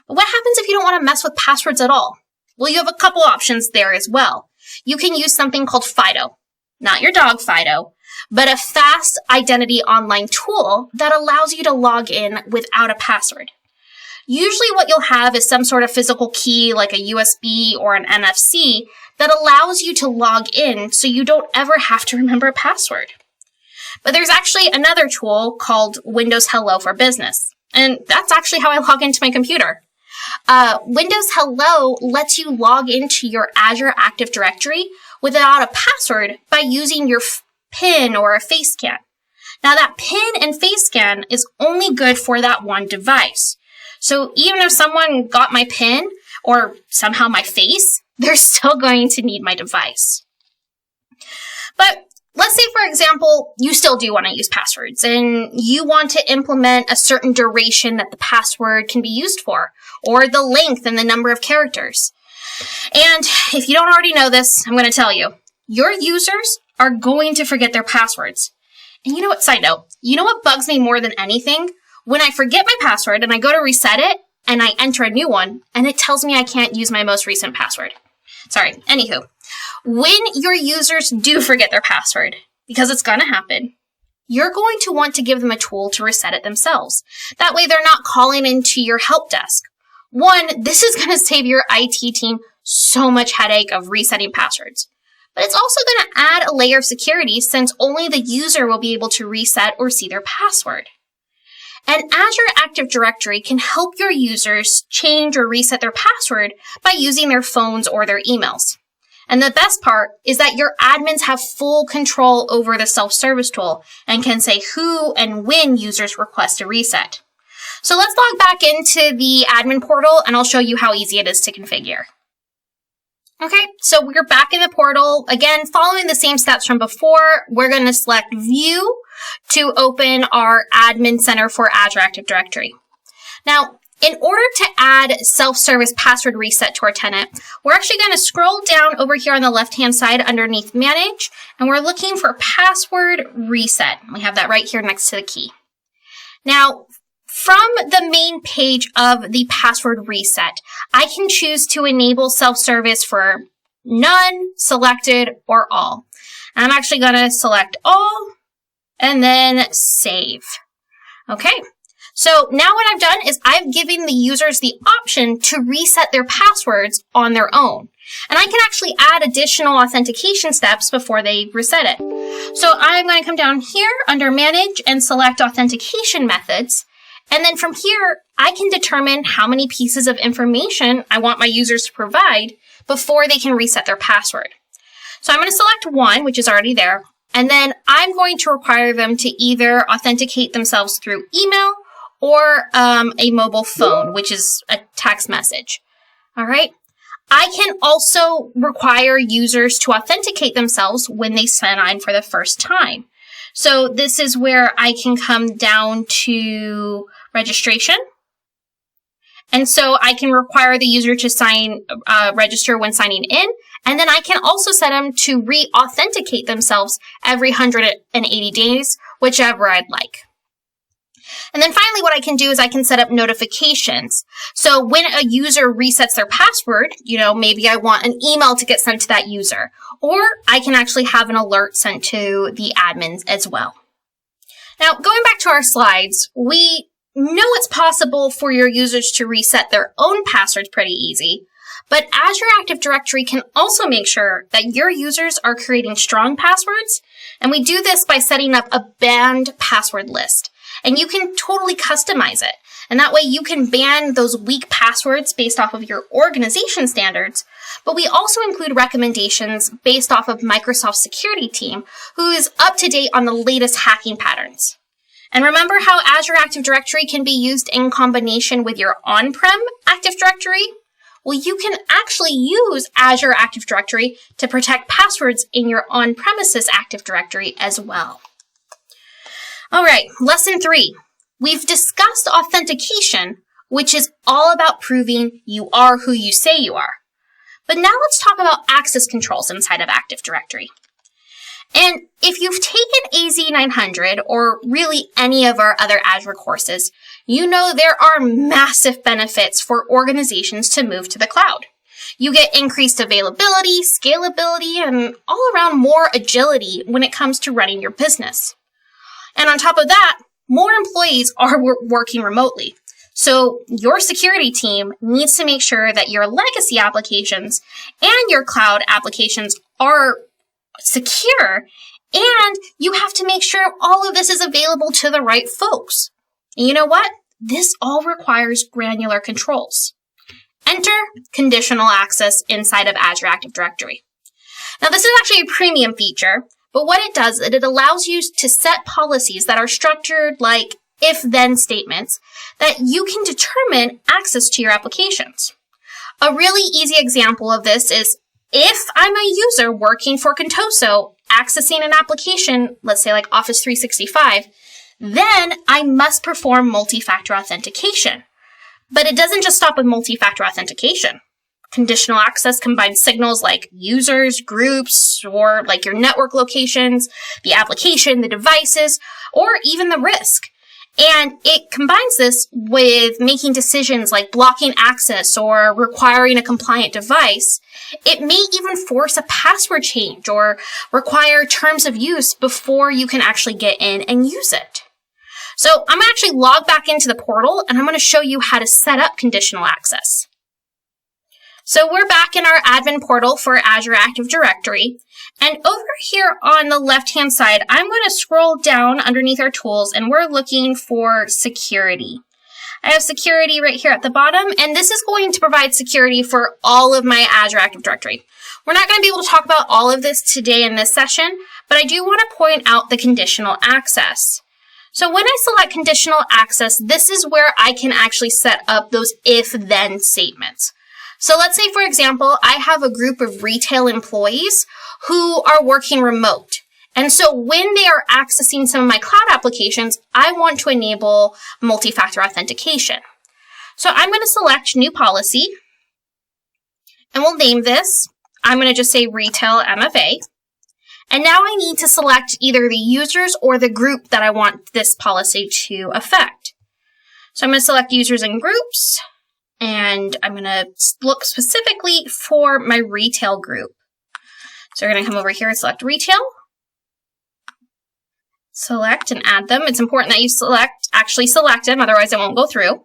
[SPEAKER 1] But what happens if you don't want to mess with passwords at all? Well, you have a couple options there as well. You can use something called Fido, not your dog Fido, but a fast identity online tool that allows you to log in without a password. Usually what you'll have is some sort of physical key like a USB or an NFC that allows you to log in so you don't ever have to remember a password. But there's actually another tool called Windows Hello for Business, and that's actually how I log into my computer. Windows Hello lets you log into your Azure Active Directory without a password by using your PIN or a face scan. Now that PIN and face scan is only good for that one device. So even if someone got my PIN or somehow my face, they're still going to need my device. But let's say, for example, you still do want to use passwords and you want to implement a certain duration that the password can be used for, or the length and the number of characters. And if you don't already know this, I'm going to tell you, your users are going to forget their passwords. And you know what, side note, you know what bugs me more than anything? When I forget my password and I go to reset it and I enter a new one and it tells me I can't use my most recent password. Sorry, anywho. When your users do forget their password, because it's going to happen, you're going to want to give them a tool to reset it themselves. That way they're not calling into your help desk. One, this is going to save your IT team so much headache of resetting passwords. But it's also going to add a layer of security since only the user will be able to reset or see their password. And Azure Active Directory can help your users change or reset their password by using their phones or their emails. And the best part is that your admins have full control over the self-service tool and can say who and when users request a reset. So let's log back into the admin portal and I'll show you how easy it is to configure. Okay, so we're back in the portal. Again, following the same steps from before, we're going to select View to open our admin center for Azure Active Directory. Now, in order to add self-service password reset to our tenant, we're actually going to scroll down over here on the left-hand side underneath Manage, and we're looking for Password Reset. We have that right here next to the key. Now, from the main page of the password reset, I can choose to enable self-service for none, selected, or all. And I'm actually going to select all and then save. Okay. So now what I've done is I've given the users the option to reset their passwords on their own. And I can actually add additional authentication steps before they reset it. So I'm going to come down here under Manage and select Authentication Methods. And then from here, I can determine how many pieces of information I want my users to provide before they can reset their password. So I'm going to select one, which is already there. And then I'm going to require them to either authenticate themselves through email or a mobile phone, which is a text message. All right. I can also require users to authenticate themselves when they sign on for the first time. So this is where I can come down to registration. And so I can require the user to register when signing in. And then I can also set them to re-authenticate themselves every 180 days, whichever I'd like. And then finally, what I can do is I can set up notifications. So when a user resets their password, maybe I want an email to get sent to that user, or I can actually have an alert sent to the admins as well. Now, going back to our slides, we know it's possible for your users to reset their own passwords pretty easy, but Azure Active Directory can also make sure that your users are creating strong passwords, and we do this by setting up a banned password list. And you can totally customize it. And that way you can ban those weak passwords based off of your organization standards. But we also include recommendations based off of Microsoft's security team, who is up to date on the latest hacking patterns. And remember how Azure Active Directory can be used in combination with your on-prem Active Directory? Well, you can actually use Azure Active Directory to protect passwords in your on-premises Active Directory as well. All right, lesson 3. We've discussed authentication, which is all about proving you are who you say you are. But now let's talk about access controls inside of Active Directory. And if you've taken AZ900 or really any of our other Azure courses, you know there are massive benefits for organizations to move to the cloud. You get increased availability, scalability, and all around more agility when it comes to running your business. And on top of that, more employees are working remotely. So your security team needs to make sure that your legacy applications and your cloud applications are secure, and you have to make sure all of this is available to the right folks. And you know what? This all requires granular controls. Enter conditional access inside of Azure Active Directory. Now, this is actually a premium feature, but what it does is it allows you to set policies that are structured like if-then statements that you can determine access to your applications. A really easy example of this is if I'm a user working for Contoso accessing an application, let's say like Office 365, then I must perform multi-factor authentication. But it doesn't just stop with multi-factor authentication. Conditional access combines signals like users, groups, or like your network locations, the application, the devices, or even the risk. And it combines this with making decisions like blocking access or requiring a compliant device. It may even force a password change or require terms of use before you can actually get in and use it. So I'm going to actually log back into the portal and I'm going to show you how to set up conditional access. So we're back in our admin portal for Azure Active Directory. And over here on the left-hand side, I'm going to scroll down underneath our tools and we're looking for security. I have security right here at the bottom, and this is going to provide security for all of my Azure Active Directory. We're not going to be able to talk about all of this today in this session, but I do want to point out the conditional access. So when I select conditional access, this is where I can actually set up those if-then statements. So let's say, for example, I have a group of retail employees who are working remote. And so when they are accessing some of my cloud applications, I want to enable multi-factor authentication. So I'm going to select new policy, and we'll name this. I'm going to just say retail MFA. And now I need to select either the users or the group that I want this policy to affect. So I'm going to select users and groups, and I'm going to look specifically for my retail group. So we're going to come over here and select retail. Select and add them. It's important that you actually select them, otherwise it won't go through.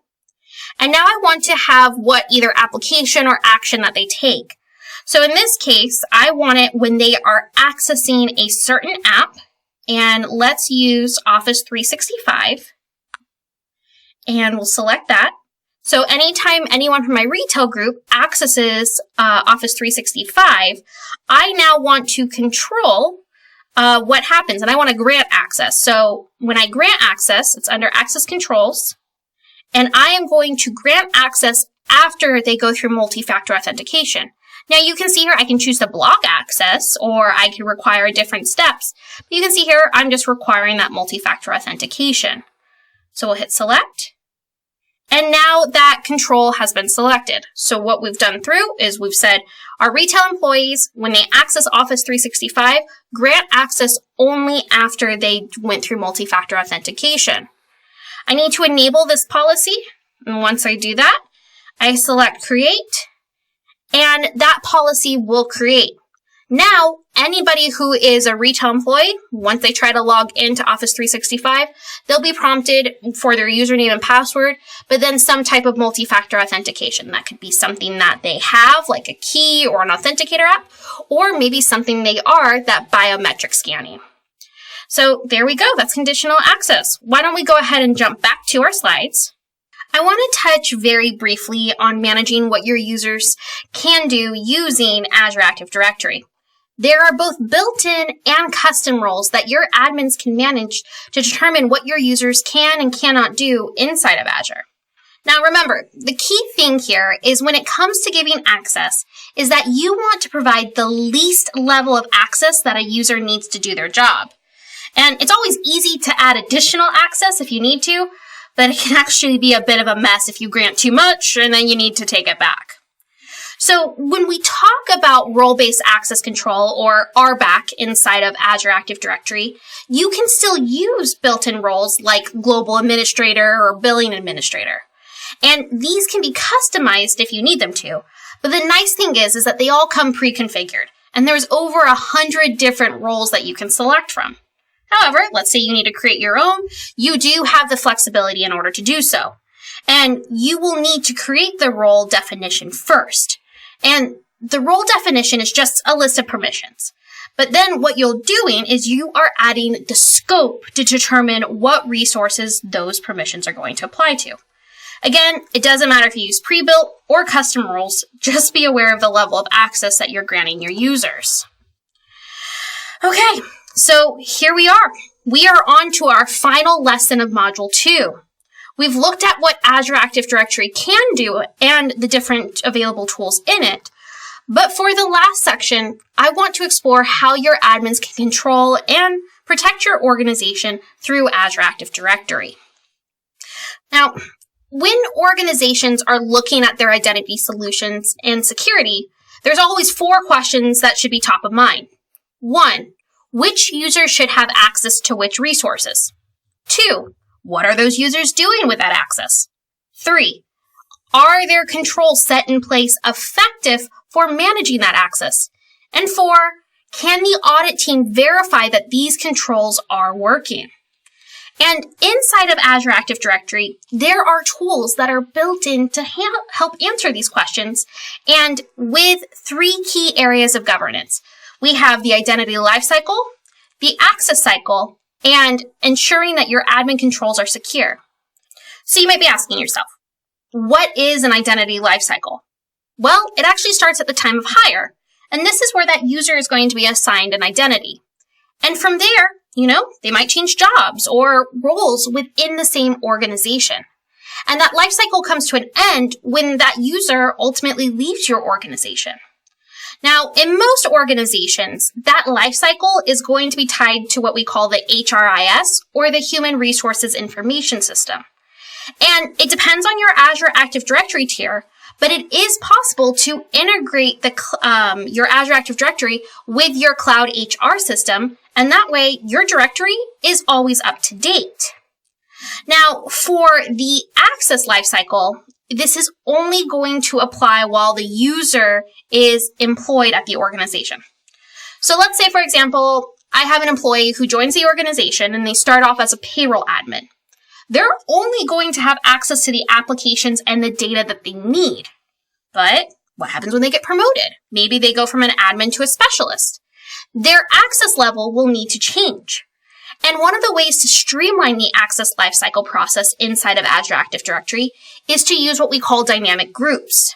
[SPEAKER 1] And now I want to have what either application or action that they take. So in this case, I want it when they are accessing a certain app, and let's use Office 365, and we'll select that. So anytime anyone from my retail group accesses Office 365, I now want to control what happens, and I want to grant access. So when I grant access, it's under Access Controls, and I am going to grant access after they go through multi-factor authentication. Now you can see here I can choose to block access, or I can require different steps. But you can see here I'm just requiring that multi-factor authentication. So we'll hit select. And now that control has been selected. So what we've done through is we've said our retail employees, when they access Office 365, grant access only after they went through multi-factor authentication. I need to enable this policy. And once I do that, I select create, and that policy will create. Now, anybody who is a retail employee, once they try to log into Office 365, they'll be prompted for their username and password, but then some type of multi-factor authentication. That could be something that they have, like a key or an authenticator app, or maybe something they are, that biometric scanning. So there we go. That's conditional access. Why don't we go ahead and jump back to our slides? I want to touch very briefly on managing what your users can do using Azure Active Directory. There are both built-in and custom roles that your admins can manage to determine what your users can and cannot do inside of Azure. Now remember, the key thing here is when it comes to giving access is that you want to provide the least level of access that a user needs to do their job. And it's always easy to add additional access if you need to, but it can actually be a bit of a mess if you grant too much and then you need to take it back. So when we talk about role-based access control, or RBAC, inside of Azure Active Directory, you can still use built-in roles like Global Administrator or Billing Administrator. And these can be customized if you need them to. But the nice thing is that they all come pre-configured. And there's over 100 different roles that you can select from. However, let's say you need to create your own. You do have the flexibility in order to do so. And you will need to create the role definition first. And the role definition is just a list of permissions. But then what you're doing is you are adding the scope to determine what resources those permissions are going to apply to. Again, it doesn't matter if you use pre-built or custom roles, just be aware of the level of access that you're granting your users. Okay, so here we are. We are on to our final lesson of Module 2. We've looked at what Azure Active Directory can do and the different available tools in it. But for the last section, I want to explore how your admins can control and protect your organization through Azure Active Directory. Now, when organizations are looking at their identity solutions and security, there's always 4 questions that should be top of mind. 1, which users should have access to which resources? 2, what are those users doing with that access? 3, are their controls set in place effective for managing that access? And 4, can the audit team verify that these controls are working? And inside of Azure Active Directory, there are tools that are built in to help answer these questions, and with 3 key areas of governance. We have the identity lifecycle, the access cycle, and ensuring that your admin controls are secure. So you might be asking yourself, what is an identity lifecycle? Well, it actually starts at the time of hire, and this is where that user is going to be assigned an identity. And from there, they might change jobs or roles within the same organization. And that lifecycle comes to an end when that user ultimately leaves your organization. Now, in most organizations, that lifecycle is going to be tied to what we call the HRIS, or the Human Resources Information System. And it depends on your Azure Active Directory tier, but it is possible to integrate your Azure Active Directory with your cloud HR system, and that way your directory is always up to date. Now, for the access lifecycle, this is only going to apply while the user is employed at the organization. So let's say, for example, I have an employee who joins the organization and they start off as a payroll admin. They're only going to have access to the applications and the data that they need. But what happens when they get promoted? Maybe they go from an admin to a specialist. Their access level will need to change. And one of the ways to streamline the access lifecycle process inside of Azure Active Directory is to use what we call dynamic groups.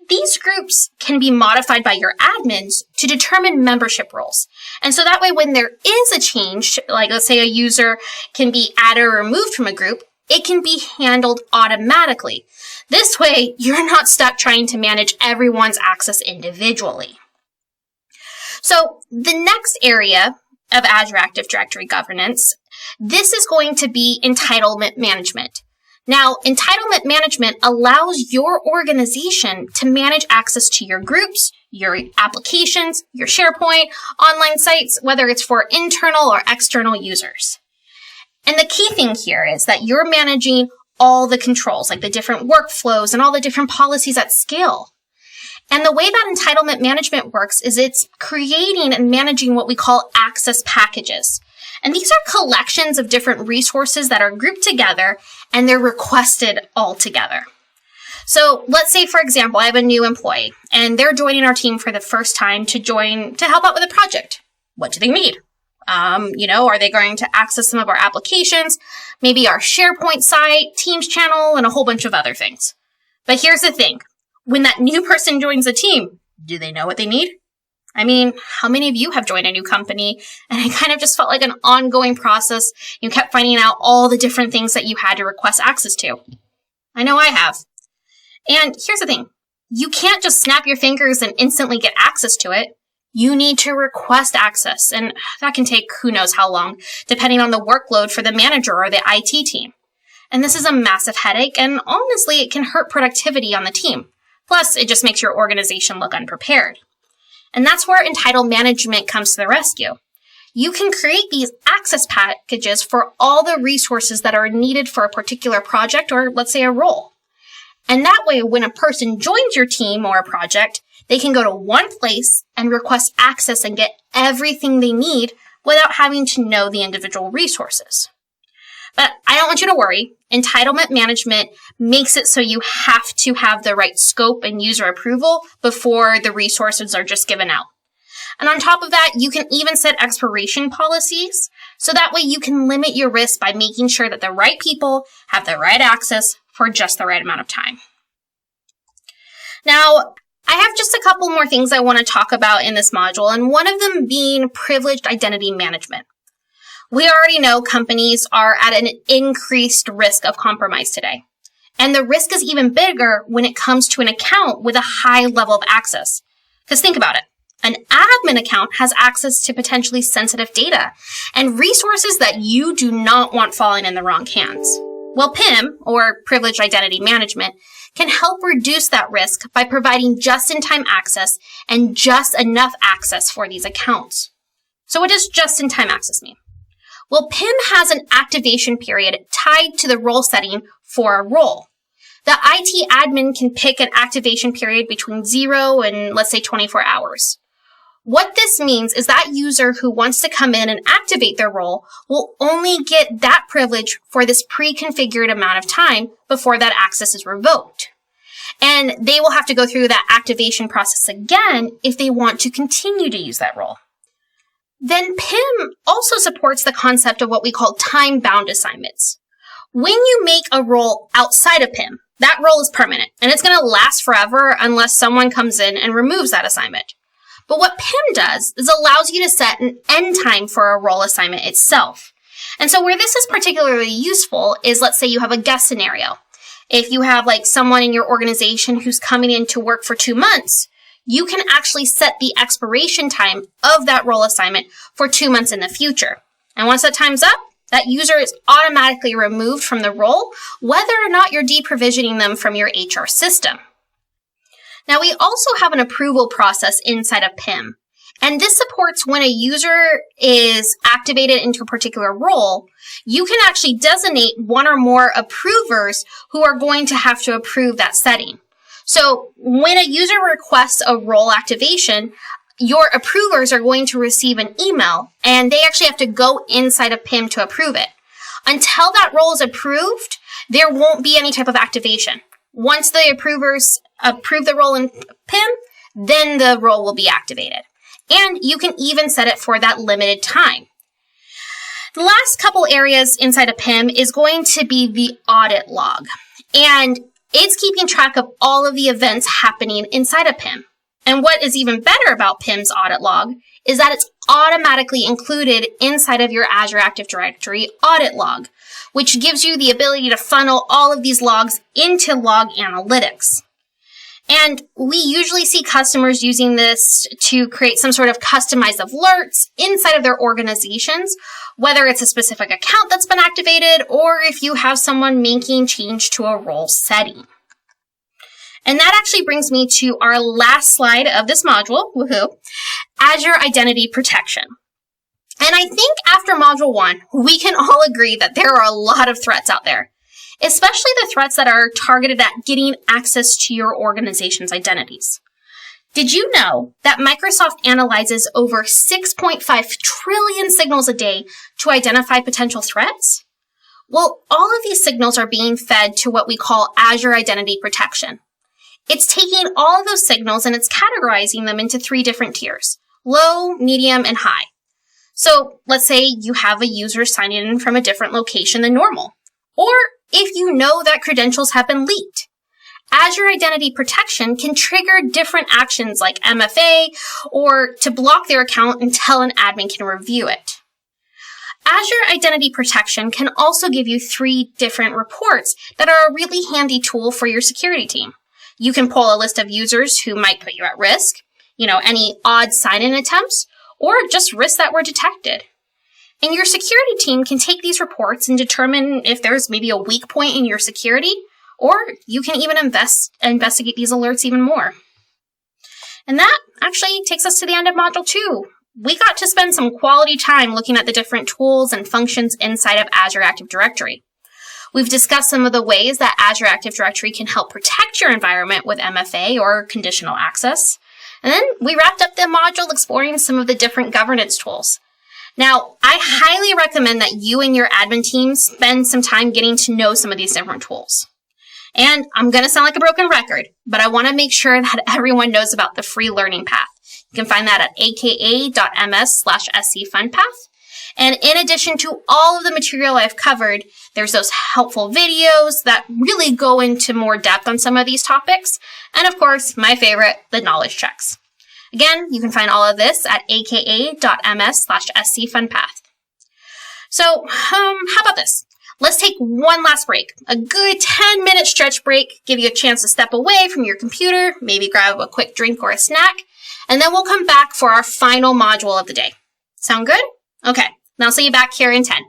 [SPEAKER 1] These groups can be modified by your admins to determine membership roles. And so that way, when there is a change, like let's say a user can be added or removed from a group, it can be handled automatically. This way, you're not stuck trying to manage everyone's access individually. So the next area of Azure Active Directory governance, this is going to be entitlement management. Now, entitlement management allows your organization to manage access to your groups, your applications, your SharePoint, online sites, whether it's for internal or external users. And the key thing here is that you're managing all the controls, like the different workflows and all the different policies at scale. And the way that entitlement management works is it's creating and managing what we call access packages. And these are collections of different resources that are grouped together and they're requested all together. So let's say, for example, I have a new employee and they're joining our team for the first time to help out with a project. What do they need? Are they going to access some of our applications, maybe our SharePoint site, Teams channel, and a whole bunch of other things. But here's the thing. When that new person joins the team, do they know what they need? I mean, how many of you have joined a new company and it kind of just felt like an ongoing process? You kept finding out all the different things that you had to request access to. I know I have. And here's the thing. You can't just snap your fingers and instantly get access to it. You need to request access, and that can take who knows how long, depending on the workload for the manager or the IT team. And this is a massive headache, and honestly, it can hurt productivity on the team. Plus, it just makes your organization look unprepared. And that's where entitlement management comes to the rescue. You can create these access packages for all the resources that are needed for a particular project or, let's say, a role. And that way, when a person joins your team or a project, they can go to one place and request access and get everything they need without having to know the individual resources. But I don't want you to worry. Entitlement management makes it so you have to have the right scope and user approval before the resources are just given out. And on top of that, you can even set expiration policies, so that way you can limit your risk by making sure that the right people have the right access for just the right amount of time. Now, I have just a couple more things I want to talk about in this module, and one of them being privileged identity management. We already know companies are at an increased risk of compromise today. And the risk is even bigger when it comes to an account with a high level of access. Because think about it. An admin account has access to potentially sensitive data and resources that you do not want falling in the wrong hands. Well, PIM, or Privileged Identity Management, can help reduce that risk by providing just-in-time access and just enough access for these accounts. So what does just-in-time access mean? Well, PIM has an activation period tied to the role setting for a role. The IT admin can pick an activation period between 0 and, let's say, 24 hours. What this means is that user who wants to come in and activate their role will only get that privilege for this pre-configured amount of time before that access is revoked. And they will have to go through that activation process again if they want to continue to use that role. Then PIM also supports the concept of what we call time-bound assignments. When you make a role outside of PIM, that role is permanent and it's going to last forever unless someone comes in and removes that assignment. But what PIM does is allows you to set an end time for a role assignment itself. And so where this is particularly useful is, let's say you have a guest scenario. If you have like someone in your organization who's coming in to work for 2 months, you can actually set the expiration time of that role assignment for 2 months in the future. And once that time's up, that user is automatically removed from the role, whether or not you're deprovisioning them from your HR system. Now, we also have an approval process inside of PIM, and this supports when a user is activated into a particular role, you can actually designate one or more approvers who are going to have to approve that setting. So when a user requests a role activation, your approvers are going to receive an email, and they actually have to go inside of PIM to approve it. Until that role is approved, there won't be any type of activation. Once the approvers approve the role in PIM, then the role will be activated. And you can even set it for that limited time. The last couple areas inside of PIM is going to be the audit log. And it's keeping track of all of the events happening inside of PIM. And what is even better about PIM's audit log is that it's automatically included inside of your Azure Active Directory audit log, which gives you the ability to funnel all of these logs into log analytics. And we usually see customers using this to create some sort of customized alerts inside of their organizations, whether it's a specific account that's been activated or if you have someone making change to a role setting. And that actually brings me to our last slide of this module, woohoo, Azure Identity Protection. And I think after Module 1, we can all agree that there are a lot of threats out there, especially the threats that are targeted at getting access to your organization's identities. Did you know that Microsoft analyzes over 6.5 trillion signals a day to identify potential threats? Well, all of these signals are being fed to what we call Azure Identity Protection. It's taking all of those signals and it's categorizing them into 3 different tiers: low, medium, and high. So let's say you have a user signing in from a different location than normal, or if you know that credentials have been leaked. Azure Identity Protection can trigger different actions like MFA or to block their account until an admin can review it. Azure Identity Protection can also give you 3 different reports that are a really handy tool for your security team. You can pull a list of users who might put you at risk, any odd sign-in attempts, or just risks that were detected. And your security team can take these reports and determine if there's maybe a weak point in your security, or you can even investigate these alerts even more. And that actually takes us to the end of Module 2. We got to spend some quality time looking at the different tools and functions inside of Azure Active Directory. We've discussed some of the ways that Azure Active Directory can help protect your environment with MFA or conditional access. And then we wrapped up the module exploring some of the different governance tools. Now, I highly recommend that you and your admin team spend some time getting to know some of these different tools. And I'm going to sound like a broken record, but I want to make sure that everyone knows about the free learning path. You can find that at aka.ms/scfunpath. And in addition to all of the material I've covered, there's those helpful videos that really go into more depth on some of these topics. And of course, my favorite, the knowledge checks. Again, you can find all of this at aka.ms/scfunpath. So, how about this? Let's take one last break, a good 10-minute stretch break, give you a chance to step away from your computer, maybe grab a quick drink or a snack, and then we'll come back for our final module of the day. Sound good? Okay, then I'll see you back here in 10.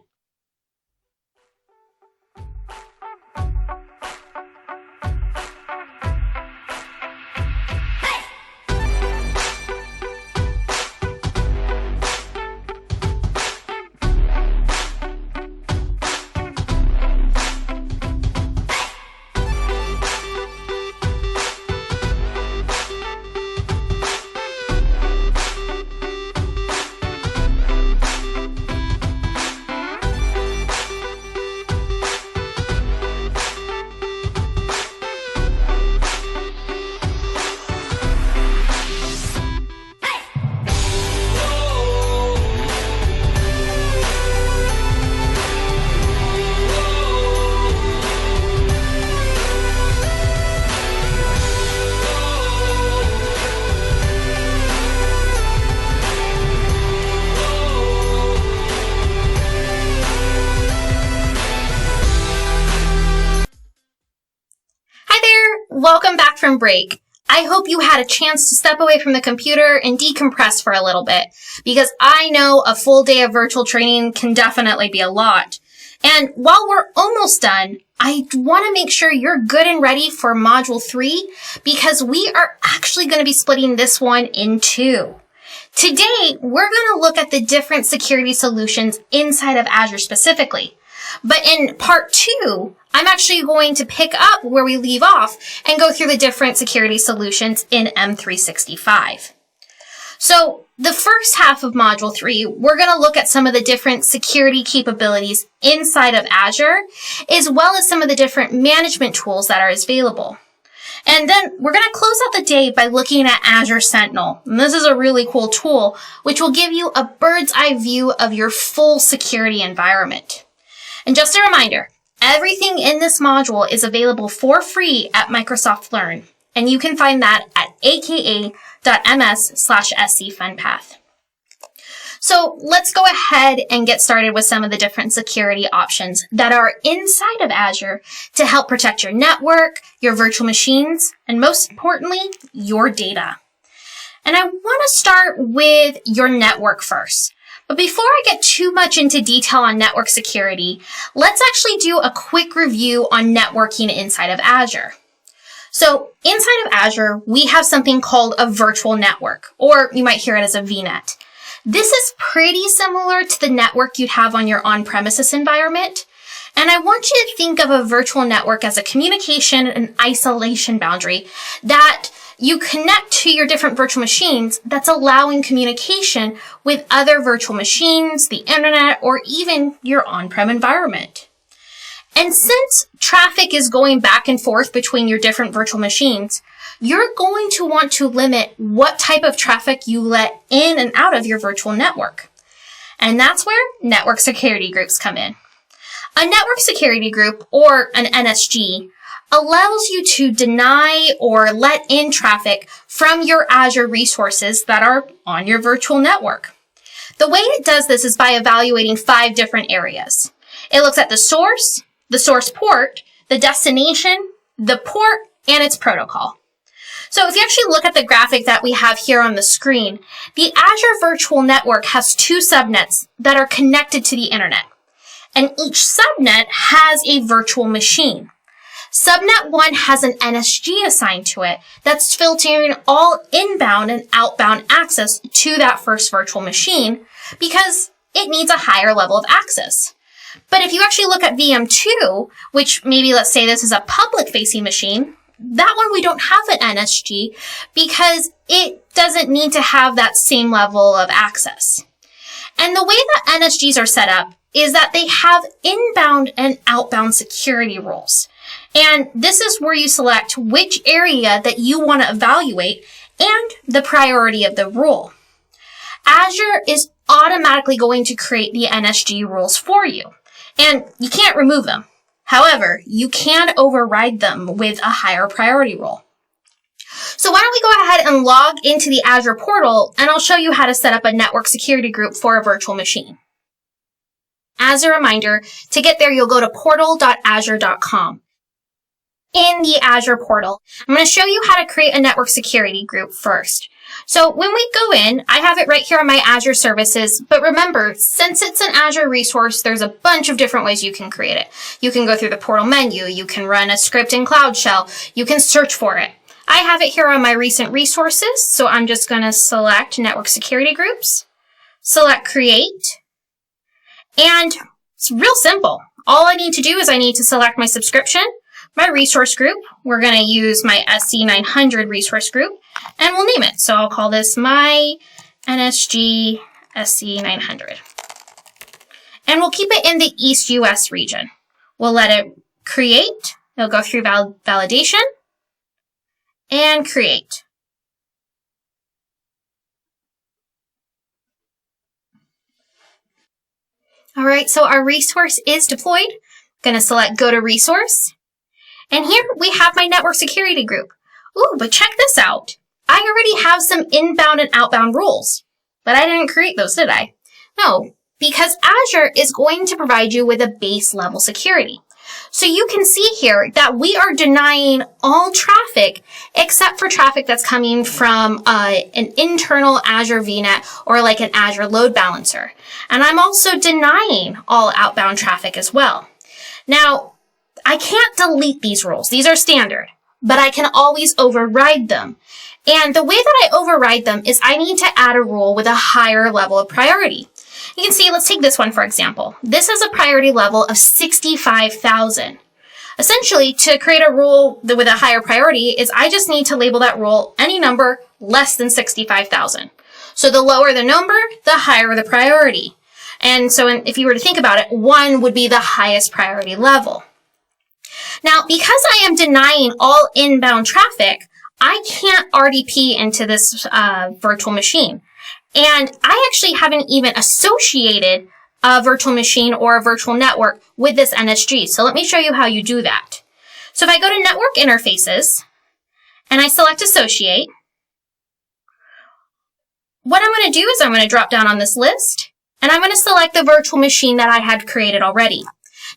[SPEAKER 1] Welcome back from break. I hope you had a chance to step away from the computer and decompress for a little bit, because I know a full day of virtual training can definitely be a lot. And while we're almost done, I want to make sure you're good and ready for Module 3, because we are actually going to be splitting this one in 2. Today, we're going to look at the different security solutions inside of Azure specifically. But in part 2, I'm actually going to pick up where we leave off and go through the different security solutions in M365. So the first half of Module 3, we're going to look at some of the different security capabilities inside of Azure, as well as some of the different management tools that are available. And then we're going to close out the day by looking at Azure Sentinel. And this is a really cool tool, which will give you a bird's eye view of your full security environment. And just a reminder, everything in this module is available for free at Microsoft Learn, and you can find that at aka.ms/scfunpath. So let's go ahead and get started with some of the different security options that are inside of Azure to help protect your network, your virtual machines, and most importantly, your data. And I want to start with your network first. But before I get too much into detail on network security, let's actually do a quick review on networking inside of Azure. So inside of Azure, we have something called a virtual network, or you might hear it as a VNet. This is pretty similar to the network you'd have on your on-premises environment. And I want you to think of a virtual network as a communication and isolation boundary that you connect to your different virtual machines that's allowing communication with other virtual machines, the internet, or even your on-prem environment. And since traffic is going back and forth between your different virtual machines, you're going to want to limit what type of traffic you let in and out of your virtual network. And that's where network security groups come in. A network security group, or an NSG, allows you to deny or let in traffic from your Azure resources that are on your virtual network. The way it does this is by evaluating 5 different areas. It looks at the source port, the destination, the port, and its protocol. So if you actually look at the graphic that we have here on the screen, the Azure Virtual Network has 2 subnets that are connected to the internet. And each subnet has a virtual machine. Subnet 1 has an NSG assigned to it that's filtering all inbound and outbound access to that first virtual machine because it needs a higher level of access. But if you actually look at VM2, which maybe let's say this is a public-facing machine, that one we don't have an NSG because it doesn't need to have that same level of access. And the way that NSGs are set up is that they have inbound and outbound security rules. And this is where you select which area that you want to evaluate and the priority of the rule. Azure is automatically going to create the NSG rules for you, and you can't remove them. However, you can override them with a higher priority rule. So why don't we go ahead and log into the Azure portal, and I'll show you how to set up a network security group for a virtual machine. As a reminder, to get there, you'll go to portal.azure.com. In the Azure portal, I'm going to show you how to create a network security group first. So when we go in, I have it right here on my Azure services, but remember, since it's an Azure resource, there's a bunch of different ways you can create it. You can go through the portal menu, you can run a script in Cloud Shell, you can search for it. I have it here on my recent resources, so I'm just going to select network security groups, select create, and it's real simple. All I need to do is I need to select my subscription, my resource group. We're going to use my SC900 resource group, and we'll name it. So I'll call this my NSG SC900. And we'll keep it in the East US region. We'll let it create. It'll go through validation and create. All right, so our resource is deployed. I'm going to select go to resource. And here we have my network security group. Ooh, but check this out. I already have some inbound and outbound rules, but I didn't create those, did I? No, because Azure is going to provide you with a base level security. So you can see here that we are denying all traffic except for traffic that's coming from an internal Azure VNet or like an Azure load balancer. And I'm also denying all outbound traffic as well. Now, I can't delete these rules. These are standard, but I can always override them. And the way that I override them is I need to add a rule with a higher level of priority. You can see, let's take this one for example. This has a priority level of 65,000. Essentially, to create a rule with a higher priority is I just need to label that rule any number less than 65,000. So the lower the number, the higher the priority. And so if you were to think about it, 1 would be the highest priority level. Now, because I am denying all inbound traffic, I can't RDP into this virtual machine. And I actually haven't even associated a virtual machine or a virtual network with this NSG. So let me show you how you do that. So if I go to Network Interfaces and I select Associate, what I'm going to do is I'm going to drop down on this list and I'm going to select the virtual machine that I had created already.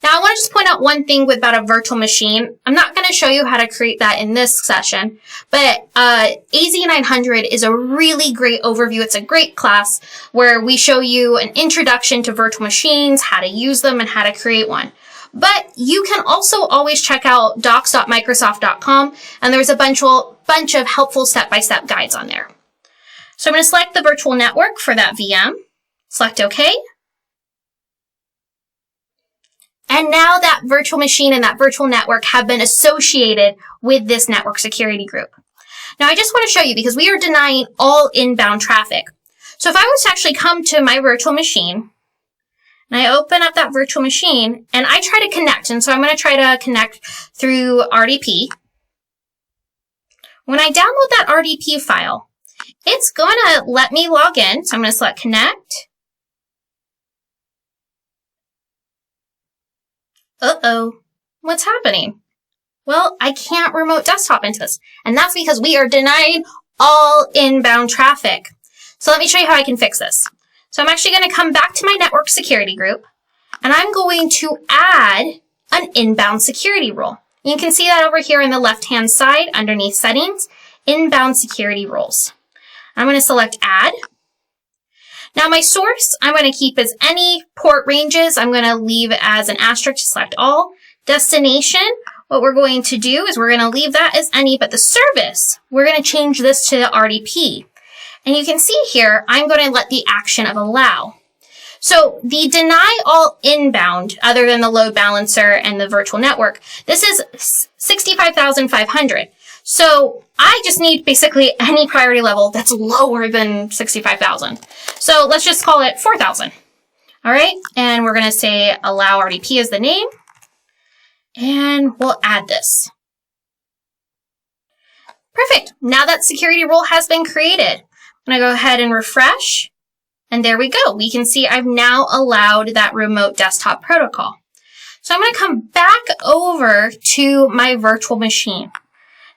[SPEAKER 1] Now, I want to just point out one thing about a virtual machine. I'm not going to show you how to create that in this session, but AZ900 is a really great overview. It's a great class where we show you an introduction to virtual machines, how to use them, and how to create one. But you can also always check out docs.microsoft.com, and there's a bunch of helpful step-by-step guides on there. So I'm going to select the virtual network for that VM, select OK. And now that virtual machine and that virtual network have been associated with this network security group. Now I just want to show you because we are denying all inbound traffic. So if I was to actually come to my virtual machine and I open up that virtual machine and I try to connect, and so I'm going to try to connect through RDP. When I download that RDP file, it's going to let me log in. So I'm going to select connect. Uh-oh, what's happening? Well, I can't remote desktop into this, and that's because we are denying all inbound traffic. So let me show you how I can fix this. So I'm actually going to come back to my network security group, and I'm going to add an inbound security rule. You can see that over here on the left-hand side underneath settings, inbound security rules. I'm going to select add. Now my source, I'm going to keep as any port ranges. I'm going to leave as an asterisk to select all. Destination, what we're going to do is we're going to leave that as any, but the service, we're going to change this to RDP. And you can see here, I'm going to let the action of allow. So the deny all inbound, other than the load balancer and the virtual network, this is 65,500. So I just need basically any priority level that's lower than 65,000. So let's just call it 4,000. All right, and we're going to say allow RDP as the name, and we'll add this. Perfect. Now that security rule has been created, I'm going to go ahead and refresh, and there we go. We can see I've now allowed that remote desktop protocol. So I'm going to come back over to my virtual machine.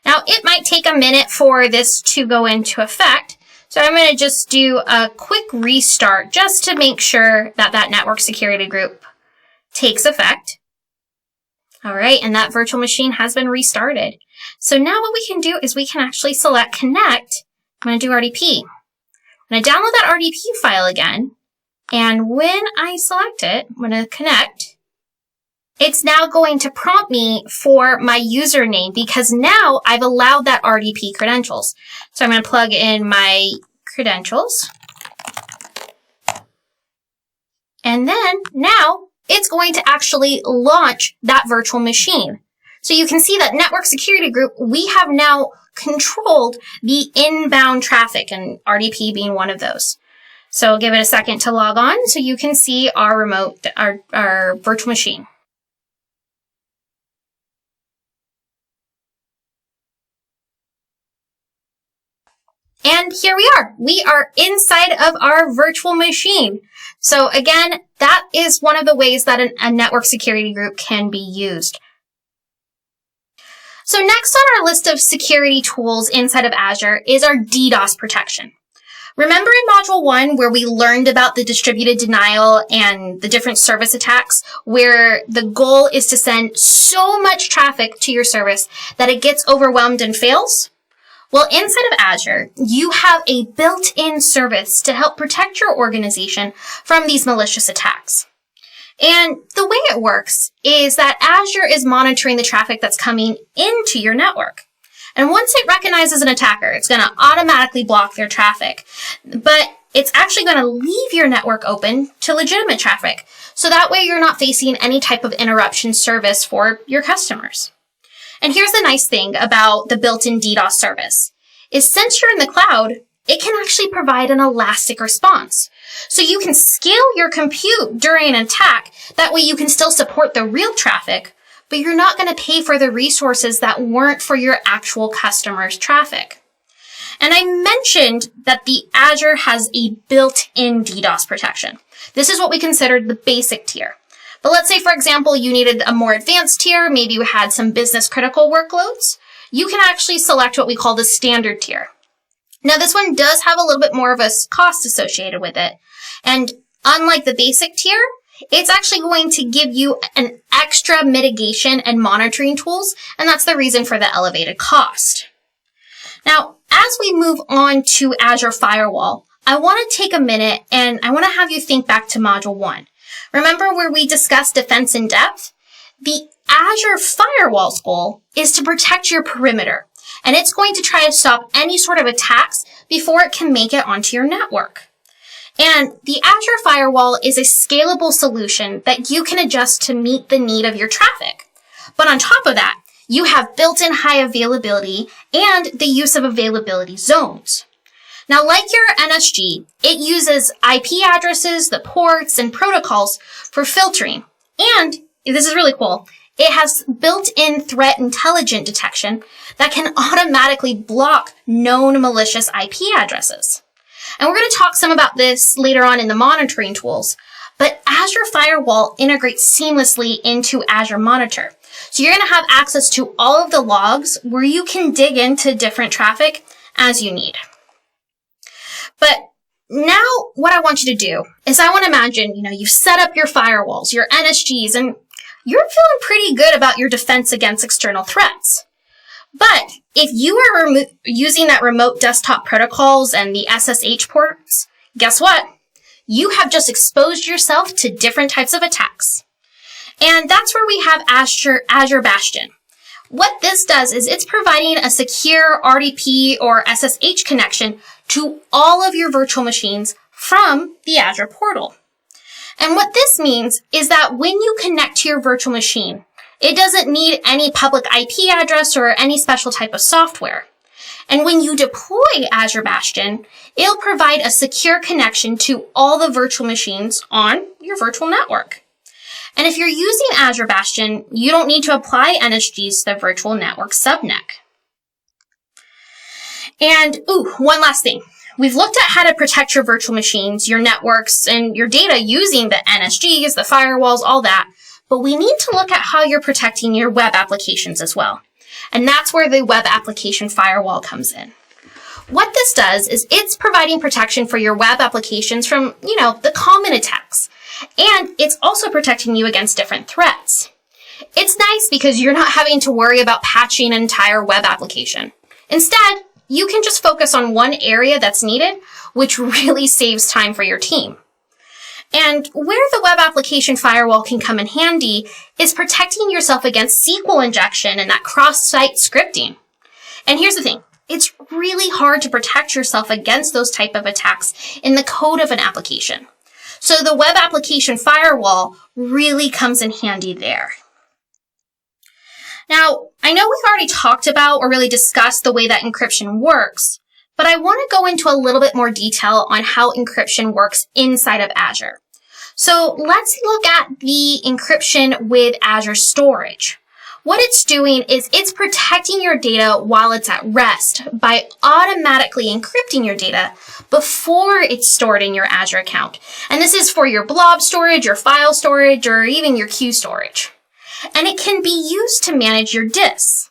[SPEAKER 1] Now, it might take a minute for this to go into effect, so I'm going to just do a quick restart just to make sure that that network security group takes effect. All right, and that virtual machine has been restarted. So now what we can do is we can actually select connect. I'm going to do RDP. I'm going to download that RDP file again, and when I select it, I'm going to connect. It's now going to prompt me for my username because now I've allowed that RDP credentials. So I'm going to plug in my credentials. And then now it's going to actually launch that virtual machine. So you can see that network security group, we have now controlled the inbound traffic, and RDP being one of those. So give it a second to log on so you can see our remote, our virtual machine. And here we are. We are inside of our virtual machine. So again, that is one of the ways that a network security group can be used. So next on our list of security tools inside of Azure is our DDoS protection. Remember in Module 1 where we learned about the distributed denial and the different service attacks where the goal is to send so much traffic to your service that it gets overwhelmed and fails? Well, inside of Azure, you have a built-in service to help protect your organization from these malicious attacks. And the way it works is that Azure is monitoring the traffic that's coming into your network. And once it recognizes an attacker, it's going to automatically block their traffic. But it's actually going to leave your network open to legitimate traffic. So that way you're not facing any type of interruption service for your customers. And here's the nice thing about the built-in DDoS service, is since you're in the cloud, it can actually provide an elastic response. So you can scale your compute during an attack, that way you can still support the real traffic, but you're not going to pay for the resources that weren't for your actual customers' traffic. And I mentioned that the Azure has a built-in DDoS protection. This is what we considered the basic tier. But let's say, for example, you needed a more advanced tier, maybe you had some business critical workloads, you can actually select what we call the standard tier. Now this one does have a little bit more of a cost associated with it. And unlike the basic tier, it's actually going to give you an extra mitigation and monitoring tools, and that's the reason for the elevated cost. Now, as we move on to Azure Firewall, I want to take a minute and I want to have you think back to Module 1. Remember where we discussed defense in depth? The Azure Firewall's goal is to protect your perimeter. and it's going to try to stop any sort of attacks before it can make it onto your network. And the Azure Firewall is a scalable solution that you can adjust to meet the need of your traffic. But on top of that, you have built-in high availability and the use of availability zones. Now, like your NSG, it uses IP addresses, the ports, and protocols for filtering. And, this is really cool, it has built-in threat intelligence detection that can automatically block known malicious IP addresses. And we're going to talk some about this later on in the monitoring tools, but Azure Firewall integrates seamlessly into Azure Monitor. So you're going to have access to all of the logs where you can dig into different traffic as you need. But now what I want you to do is I want to imagine, you've set up your firewalls, your NSGs, and you're feeling pretty good about your defense against external threats. But if you are using that remote desktop protocols and the SSH ports, guess what? You have just exposed yourself to different types of attacks. And that's where we have Azure Bastion. What this does is it's providing a secure RDP or SSH connection to all of your virtual machines from the Azure portal. And what this means is that when you connect to your virtual machine, it doesn't need any public IP address or any special type of software. And when you deploy Azure Bastion, it'll provide a secure connection to all the virtual machines on your virtual network. And if you're using Azure Bastion, you don't need to apply NSGs to the virtual network subnet. And, one last thing. We've looked at how to protect your virtual machines, your networks, and your data using the NSGs, the firewalls, all that. But we need to look at how you're protecting your web applications as well. And that's where the Web Application Firewall comes in. What this does is it's providing protection for your web applications from, the common attacks. And it's also protecting you against different threats. It's nice because you're not having to worry about patching an entire web application. Instead, you can just focus on one area that's needed, which really saves time for your team. And where the Web Application Firewall can come in handy is protecting yourself against SQL injection and that cross-site scripting. And here's the thing. It's really hard to protect yourself against those type of attacks in the code of an application. So the Web Application Firewall really comes in handy there. Now, I know we've already talked about or really discussed the way that encryption works, but I want to go into a little bit more detail on how encryption works inside of Azure. So let's look at the encryption with Azure Storage. What it's doing is it's protecting your data while it's at rest by automatically encrypting your data before it's stored in your Azure account. And this is for your blob storage, your file storage, or even your queue storage. And it can be used to manage your disks.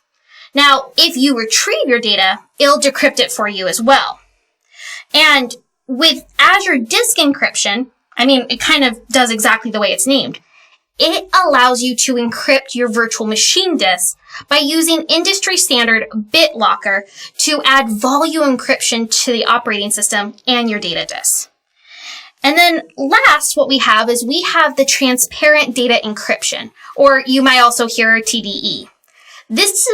[SPEAKER 1] Now, if you retrieve your data, it'll decrypt it for you as well. And with Azure Disk Encryption, it kind of does exactly the way it's named. It allows you to encrypt your virtual machine disks by using industry standard BitLocker to add volume encryption to the operating system and your data disks. And then last, what we have is we have the transparent data encryption, or you might also hear TDE. This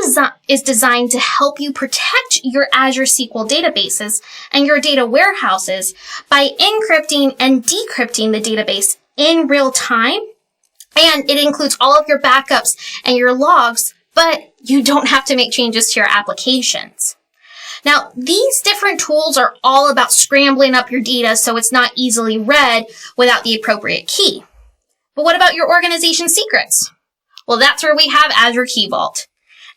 [SPEAKER 1] is designed to help you protect your Azure SQL databases and your data warehouses by encrypting and decrypting the database in real time. And it includes all of your backups and your logs, but you don't have to make changes to your applications. Now, these different tools are all about scrambling up your data so it's not easily read without the appropriate key. But what about your organization secrets? Well, that's where we have Azure Key Vault.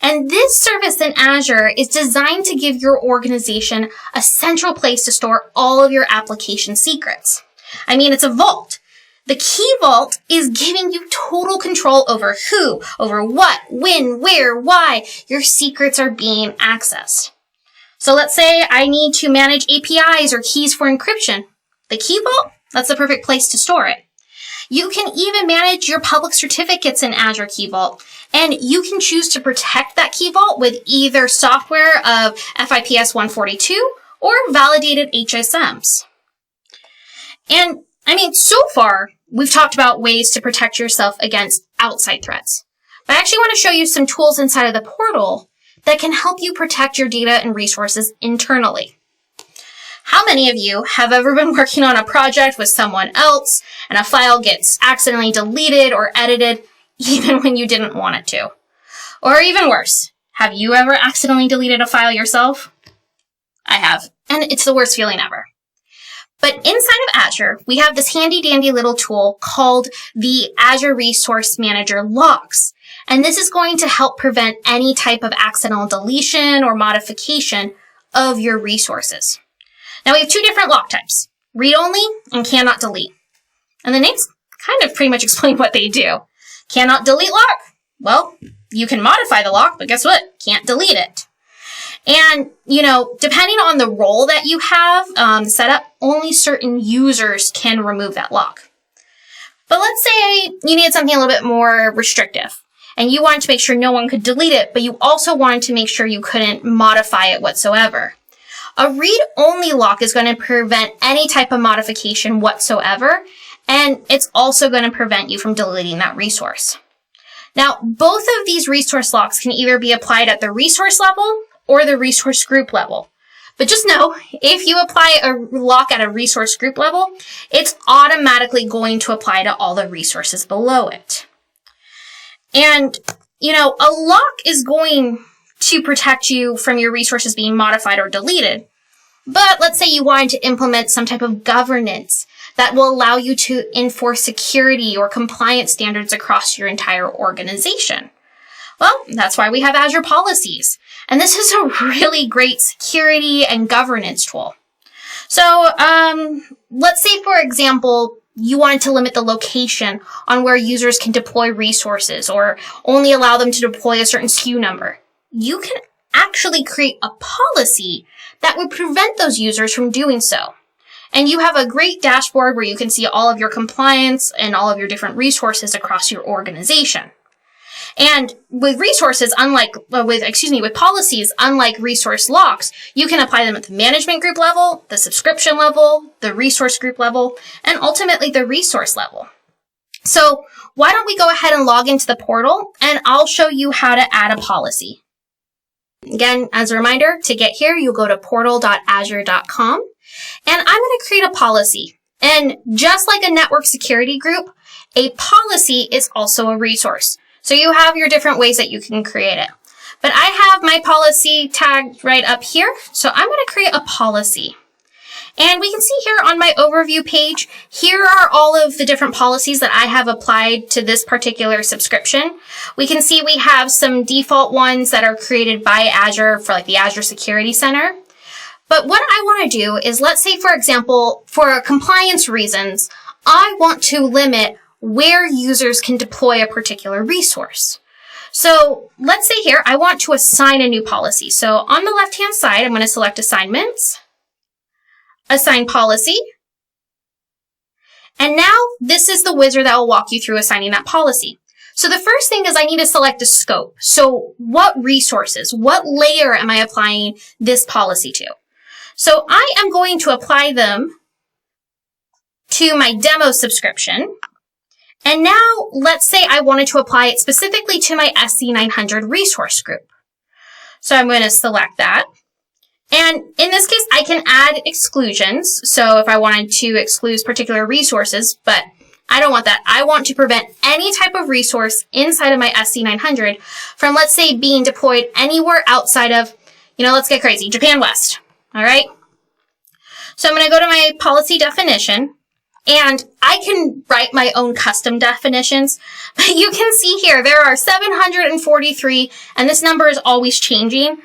[SPEAKER 1] And this service in Azure is designed to give your organization a central place to store all of your application secrets. It's a vault. The Key Vault is giving you total control over who, over what, when, where, why your secrets are being accessed. So let's say I need to manage APIs or keys for encryption. The Key Vault, that's the perfect place to store it. You can even manage your public certificates in Azure Key Vault, and you can choose to protect that Key Vault with either software of FIPS 142 or validated HSMs. And so far, we've talked about ways to protect yourself against outside threats. But I actually want to show you some tools inside of the portal that can help you protect your data and resources internally. How many of you have ever been working on a project with someone else and a file gets accidentally deleted or edited even when you didn't want it to? Or even worse, have you ever accidentally deleted a file yourself? I have, and it's the worst feeling ever. But inside of Azure, we have this handy dandy little tool called the Azure Resource Manager Logs. And this is going to help prevent any type of accidental deletion or modification of your resources. Now we have two different log types, read-only and cannot delete. And the names kind of pretty much explain what they do. Cannot delete log. Well, you can modify the log, but guess what? Can't delete it. And, depending on the role that you have set up, only certain users can remove that log. But let's say you needed something a little bit more restrictive, and you wanted to make sure no one could delete it, but you also wanted to make sure you couldn't modify it whatsoever. A read-only lock is going to prevent any type of modification whatsoever, and it's also going to prevent you from deleting that resource. Now, both of these resource locks can either be applied at the resource level or the resource group level. But just know, if you apply a lock at a resource group level, it's automatically going to apply to all the resources below it. And, a lock is going to protect you from your resources being modified or deleted. But let's say you wanted to implement some type of governance that will allow you to enforce security or compliance standards across your entire organization. Well, that's why we have Azure Policies. And this is a really great security and governance tool. So, let's say, for example, you wanted to limit the location on where users can deploy resources or only allow them to deploy a certain SKU number. You can actually create a policy that would prevent those users from doing so. And you have a great dashboard where you can see all of your compliance and all of your different resources across your organization. And with resources, with policies, unlike resource locks, you can apply them at the management group level, the subscription level, the resource group level, and ultimately the resource level. So why don't we go ahead and log into the portal, and I'll show you how to add a policy. Again, as a reminder, to get here, you'll go to portal.azure.com, and I'm going to create a policy. And just like a network security group, a policy is also a resource. So you have your different ways that you can create it. But I have my policy tagged right up here. So I'm going to create a policy. And we can see here on my overview page, here are all of the different policies that I have applied to this particular subscription. We can see we have some default ones that are created by Azure for like the Azure Security Center. But what I want to do is, let's say, for example, for compliance reasons, I want to limit where users can deploy a particular resource. So let's say here, I want to assign a new policy. So on the left-hand side, I'm going to select Assignments, Assign Policy. And now this is the wizard that will walk you through assigning that policy. So the first thing is I need to select a scope. So what resources, what layer am I applying this policy to? So I am going to apply them to my demo subscription. And now, let's say I wanted to apply it specifically to my SC900 resource group. So I'm going to select that. And in this case, I can add exclusions. So if I wanted to exclude particular resources, but I don't want that. I want to prevent any type of resource inside of my SC900 from, let's say, being deployed anywhere outside of, let's get crazy, Japan West. All right. So I'm going to go to my policy definition. And I can write my own custom definitions, but you can see here, there are 743, and this number is always changing,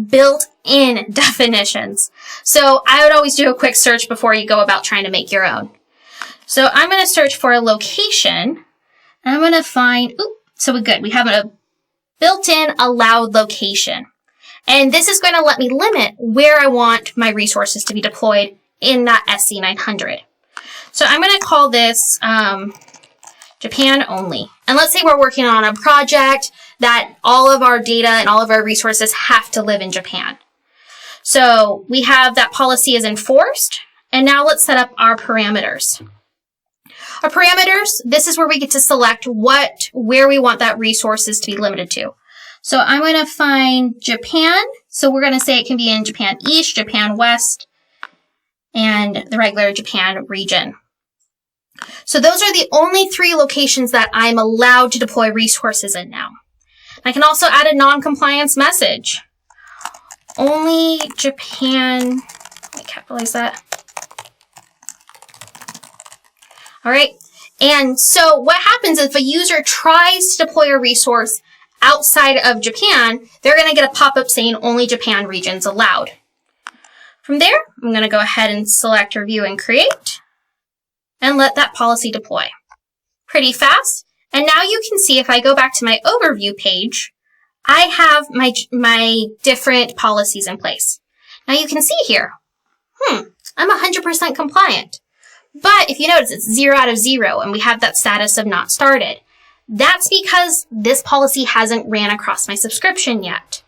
[SPEAKER 1] built-in definitions. So I would always do a quick search before you go about trying to make your own. So I'm going to search for a location, and I'm going to find, so we're good. We have a built-in allowed location. And this is going to let me limit where I want my resources to be deployed in that SC900. So I'm going to call this Japan only. And let's say we're working on a project that all of our data and all of our resources have to live in Japan. So we have that policy is enforced. And now let's set up our parameters. Our parameters, this is where we get to select where we want that resources to be limited to. So I'm going to find Japan. So we're going to say it can be in Japan East, Japan West, and the regular Japan region. So those are the only 3 locations that I'm allowed to deploy resources in now. I can also add a non-compliance message. Only Japan, let me capitalize that. All right. And so what happens if a user tries to deploy a resource outside of Japan, they're going to get a pop-up saying only Japan regions allowed. From there, I'm going to go ahead and select Review and Create and let that policy deploy. Pretty fast. And now you can see if I go back to my overview page, I have my different policies in place. Now you can see here, I'm 100% compliant. But if you notice, it's 0 out of 0, and we have that status of not started. That's because this policy hasn't ran across my subscription yet.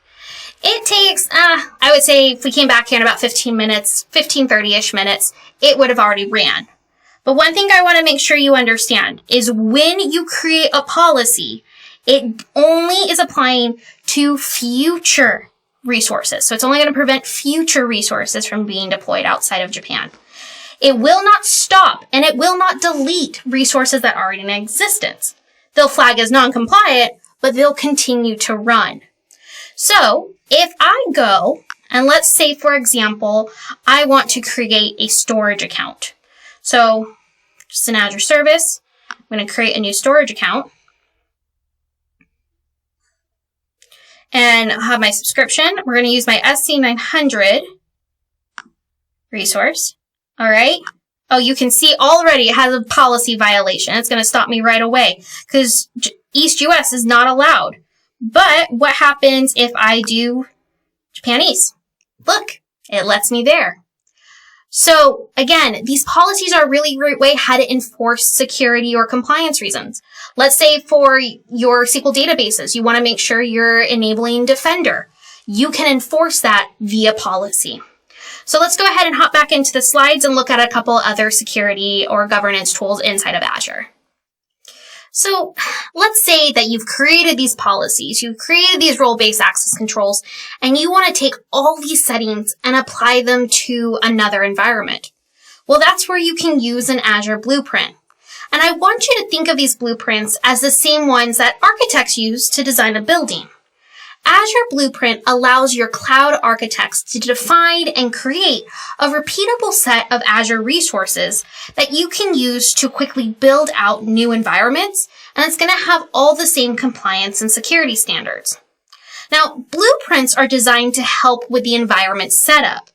[SPEAKER 1] It takes, I would say if we came back here in about 15 minutes, 30-ish minutes, it would have already ran. But one thing I want to make sure you understand is when you create a policy, it only is applying to future resources. So it's only going to prevent future resources from being deployed outside of Japan. It will not stop and it will not delete resources that are already in existence. They'll flag as non-compliant, but they'll continue to run. So if I go, and let's say, for example, I want to create a storage account. So just an Azure service, I'm going to create a new storage account. And I'll have my subscription. We're going to use my SC900 resource. All right. Oh, you can see already it has a policy violation. It's going to stop me right away because East US is not allowed. But what happens if I do Japan East? Look, it lets me there. So again, these policies are a really great way how to enforce security or compliance reasons. Let's say for your SQL databases, you want to make sure you're enabling Defender. You can enforce that via policy. So let's go ahead and hop back into the slides and look at a couple other security or governance tools inside of Azure. So let's say that you've created these policies, you've created these role-based access controls, and you want to take all these settings and apply them to another environment. Well, that's where you can use an Azure blueprint. And I want you to think of these blueprints as the same ones that architects use to design a building. Azure Blueprint allows your cloud architects to define and create a repeatable set of Azure resources that you can use to quickly build out new environments, and it's going to have all the same compliance and security standards. Now, blueprints are designed to help with the environment setup.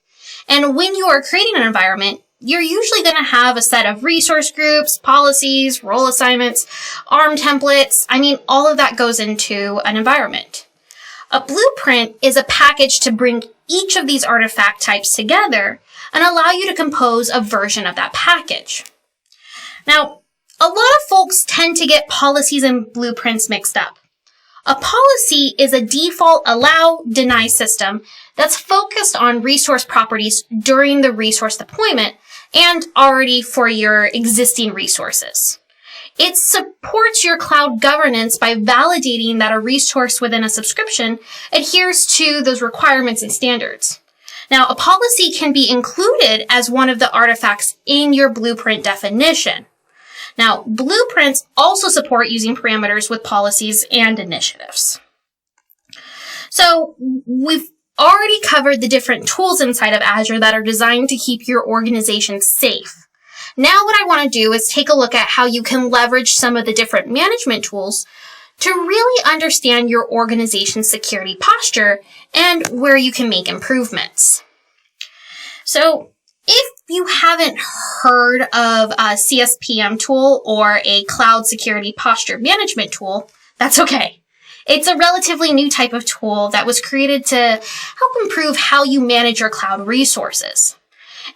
[SPEAKER 1] And when you are creating an environment, you're usually going to have a set of resource groups, policies, role assignments, ARM templates. All of that goes into an environment. A blueprint is a package to bring each of these artifact types together and allow you to compose a version of that package. Now, a lot of folks tend to get policies and blueprints mixed up. A policy is a default allow, deny system that's focused on resource properties during the resource deployment and already for your existing resources. It supports your cloud governance by validating that a resource within a subscription adheres to those requirements and standards. Now, a policy can be included as one of the artifacts in your blueprint definition. Now, blueprints also support using parameters with policies and initiatives. So we've already covered the different tools inside of Azure that are designed to keep your organization safe. Now what I want to do is take a look at how you can leverage some of the different management tools to really understand your organization's security posture and where you can make improvements. So if you haven't heard of a CSPM tool or a cloud security posture management tool, that's okay. It's a relatively new type of tool that was created to help improve how you manage your cloud resources.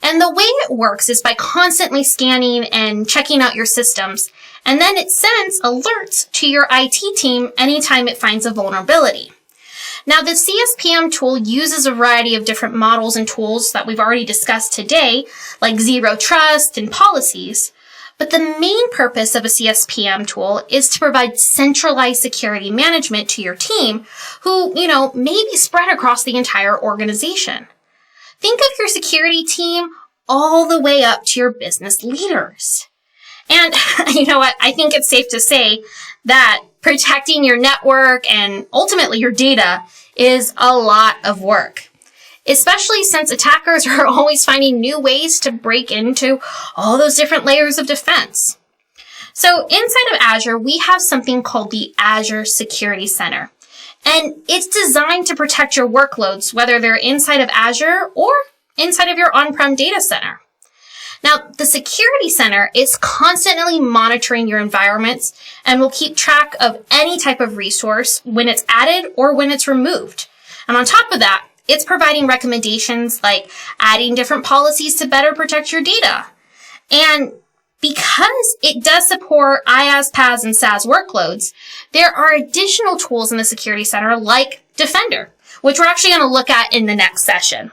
[SPEAKER 1] And the way it works is by constantly scanning and checking out your systems, and then it sends alerts to your IT team anytime it finds a vulnerability. Now, the CSPM tool uses a variety of different models and tools that we've already discussed today, like Zero Trust and policies, But the main purpose of a CSPM tool is to provide centralized security management to your team who, may be spread across the entire organization. Think of your security team all the way up to your business leaders. And you know what? I think it's safe to say that protecting your network and ultimately your data is a lot of work, especially since attackers are always finding new ways to break into all those different layers of defense. So inside of Azure, we have something called the Azure Security Center. And it's designed to protect your workloads, whether they're inside of Azure or inside of your on-prem data center. Now, the Security Center is constantly monitoring your environments and will keep track of any type of resource when it's added or when it's removed. And on top of that, it's providing recommendations like adding different policies to better protect your data. And because it does support IaaS, PaaS, and SaaS workloads, there are additional tools in the Security Center like Defender, which we're actually going to look at in the next session.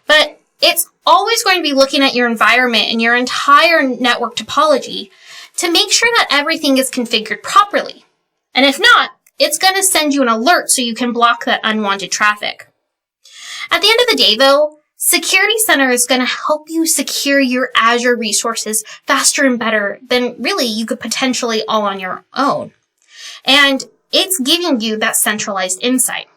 [SPEAKER 1] But it's always going to be looking at your environment and your entire network topology to make sure that everything is configured properly. And if not, it's going to send you an alert so you can block that unwanted traffic. At the end of the day, though, Security Center is going to help you secure your Azure resources faster and better than really you could potentially all on your own. And it's giving you that centralized insight.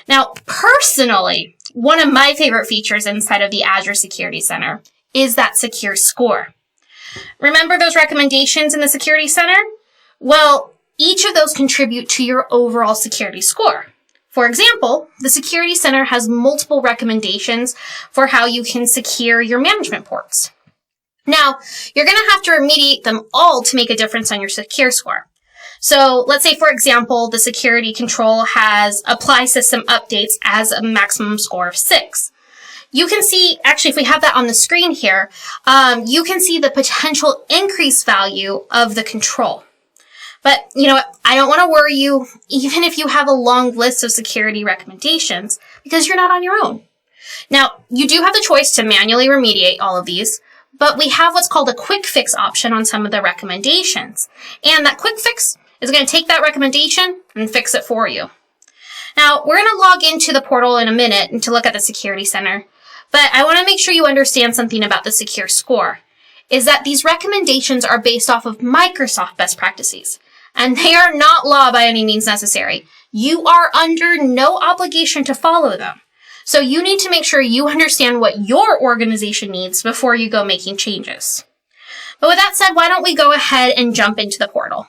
[SPEAKER 1] Now, personally, one of my favorite features inside of the Azure Security Center is that secure score. Remember those recommendations in the Security Center? Well, each of those contribute to your overall security score. For example, the Security Center has multiple recommendations for how you can secure your management ports. Now, you're going to have to remediate them all to make a difference on your secure score. So let's say, for example, the security control has apply system updates as a maximum score of 6. You can see, actually, if we have that on the screen here, you can see the potential increase value of the control. But you know what? I don't want to worry you, even if you have a long list of security recommendations, because you're not on your own. Now, you do have the choice to manually remediate all of these, but we have what's called a quick fix option on some of the recommendations. And that quick fix is going to take that recommendation and fix it for you. Now, we're going to log into the portal in a minute and to look at the Security Center, but I want to make sure you understand something about the secure score, is that these recommendations are based off of Microsoft best practices. And they are not law by any means necessary. You are under no obligation to follow them. So you need to make sure you understand what your organization needs before you go making changes. But with that said, why don't we go ahead and jump into the portal?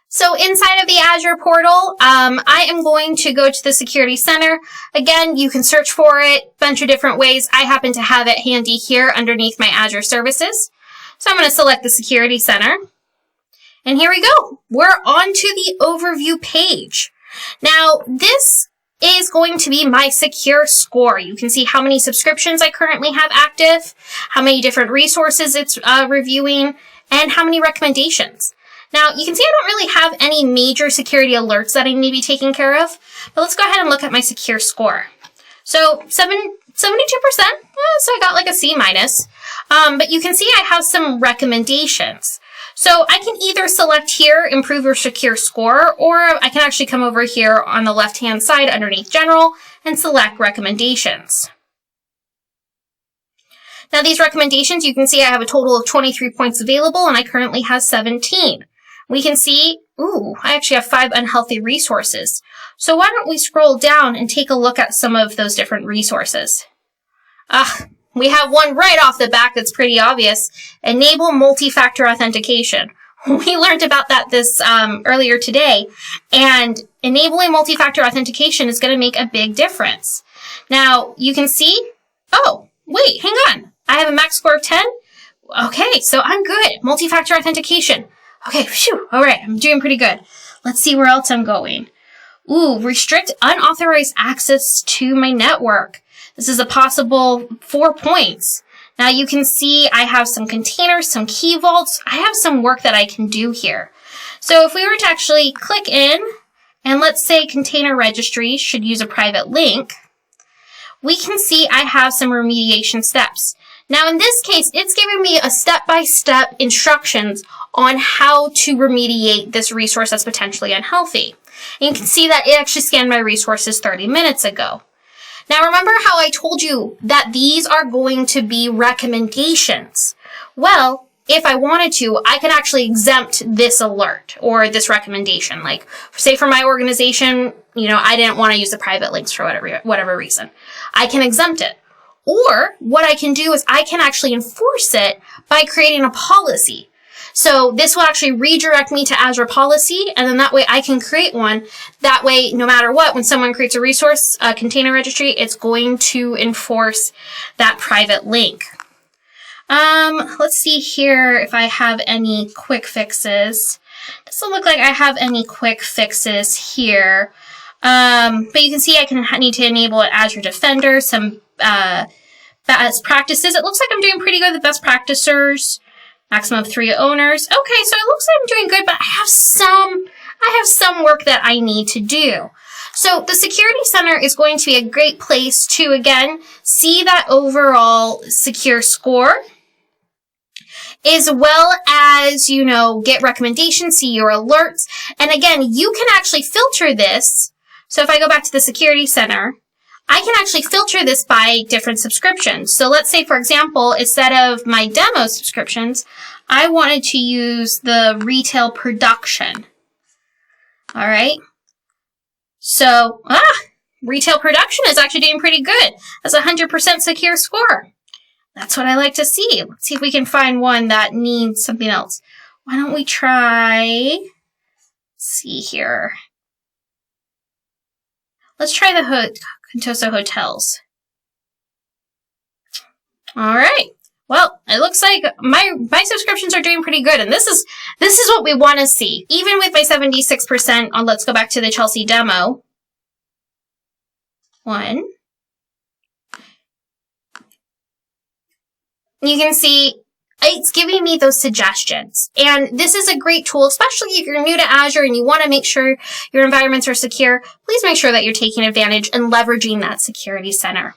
[SPEAKER 1] So inside of the Azure portal, I am going to go to the Security Center. Again, you can search for it a bunch of different ways. I happen to have it handy here underneath my Azure services. So I'm going to select the Security Center. And here we go. We're on to the overview page. Now, this is going to be my secure score. You can see how many subscriptions I currently have active, how many different resources it's reviewing, and how many recommendations. Now, you can see I don't really have any major security alerts that I need to be taking care of, but let's go ahead and look at my secure score. So 72%, so I got like a C minus, but you can see I have some recommendations. So I can either select here, improve your secure score, or I can actually come over here on the left-hand side underneath general and select recommendations. Now these recommendations, you can see I have a total of 23 points available and I currently have 17. We can see, I actually have 5 unhealthy resources. So why don't we scroll down and take a look at some of those different resources. We have one right off the back that's pretty obvious. Enable multi-factor authentication. We learned about that this earlier today, and enabling multi-factor authentication is going to make a big difference. Now, you can see, wait, hang on. I have a max score of 10. Okay, so I'm good. Multi-factor authentication. Okay, phew. All right, I'm doing pretty good. Let's see where else I'm going. Restrict unauthorized access to my network. This is a possible 4 points. Now you can see I have some containers, some key vaults. I have some work that I can do here. So if we were to actually click in, and let's say container registry should use a private link, we can see I have some remediation steps. Now, in this case, it's giving me a step-by-step instructions on how to remediate this resource that's potentially unhealthy. And you can see that it actually scanned my resources 30 minutes ago. Now, remember how I told you that these are going to be recommendations? Well, if I wanted to, I can actually exempt this alert or this recommendation. Like, say for my organization, I didn't want to use the private links for whatever reason. I can exempt it. Or what I can do is I can actually enforce it by creating a policy. So this will actually redirect me to Azure policy, and then that way I can create one. That way, no matter what, when someone creates a resource, container registry, it's going to enforce that private link. Let's see here if I have any quick fixes. Doesn't look like I have any quick fixes here. But you can see I need to enable an Azure Defender, some best practices. It looks like I'm doing pretty good with best practitioners. Maximum of 3 owners. Okay, so it looks like I'm doing good, but I have some work that I need to do. So the Security Center is going to be a great place to, again, see that overall secure score, as well as, get recommendations, see your alerts. And again, you can actually filter this. So if I go back to the Security Center, I can actually filter this by different subscriptions. So let's say, for example, instead of my demo subscriptions, I wanted to use the retail production. All right. So, retail production is actually doing pretty good. That's 100% secure score. That's what I like to see. Let's see if we can find one that needs something else. Why don't we try, let's see here. Let's try the Contoso Hotels. All right. Well, it looks like my subscriptions are doing pretty good, and this is what we want to see. Even with my 76% on, let's go back to the Chelsea demo. One. You can see it's giving me those suggestions. And this is a great tool, especially if you're new to Azure and you want to make sure your environments are secure. Please make sure that you're taking advantage and leveraging that Security Center.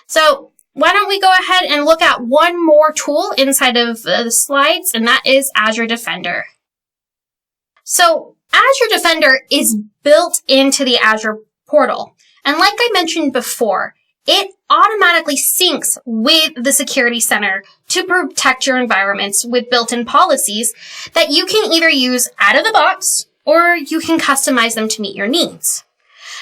[SPEAKER 1] So why don't we go ahead and look at one more tool inside of the slides, and that is Azure Defender. So Azure Defender is built into the Azure portal. And like I mentioned before, it automatically syncs with the Security Center to protect your environments with built-in policies that you can either use out of the box or you can customize them to meet your needs.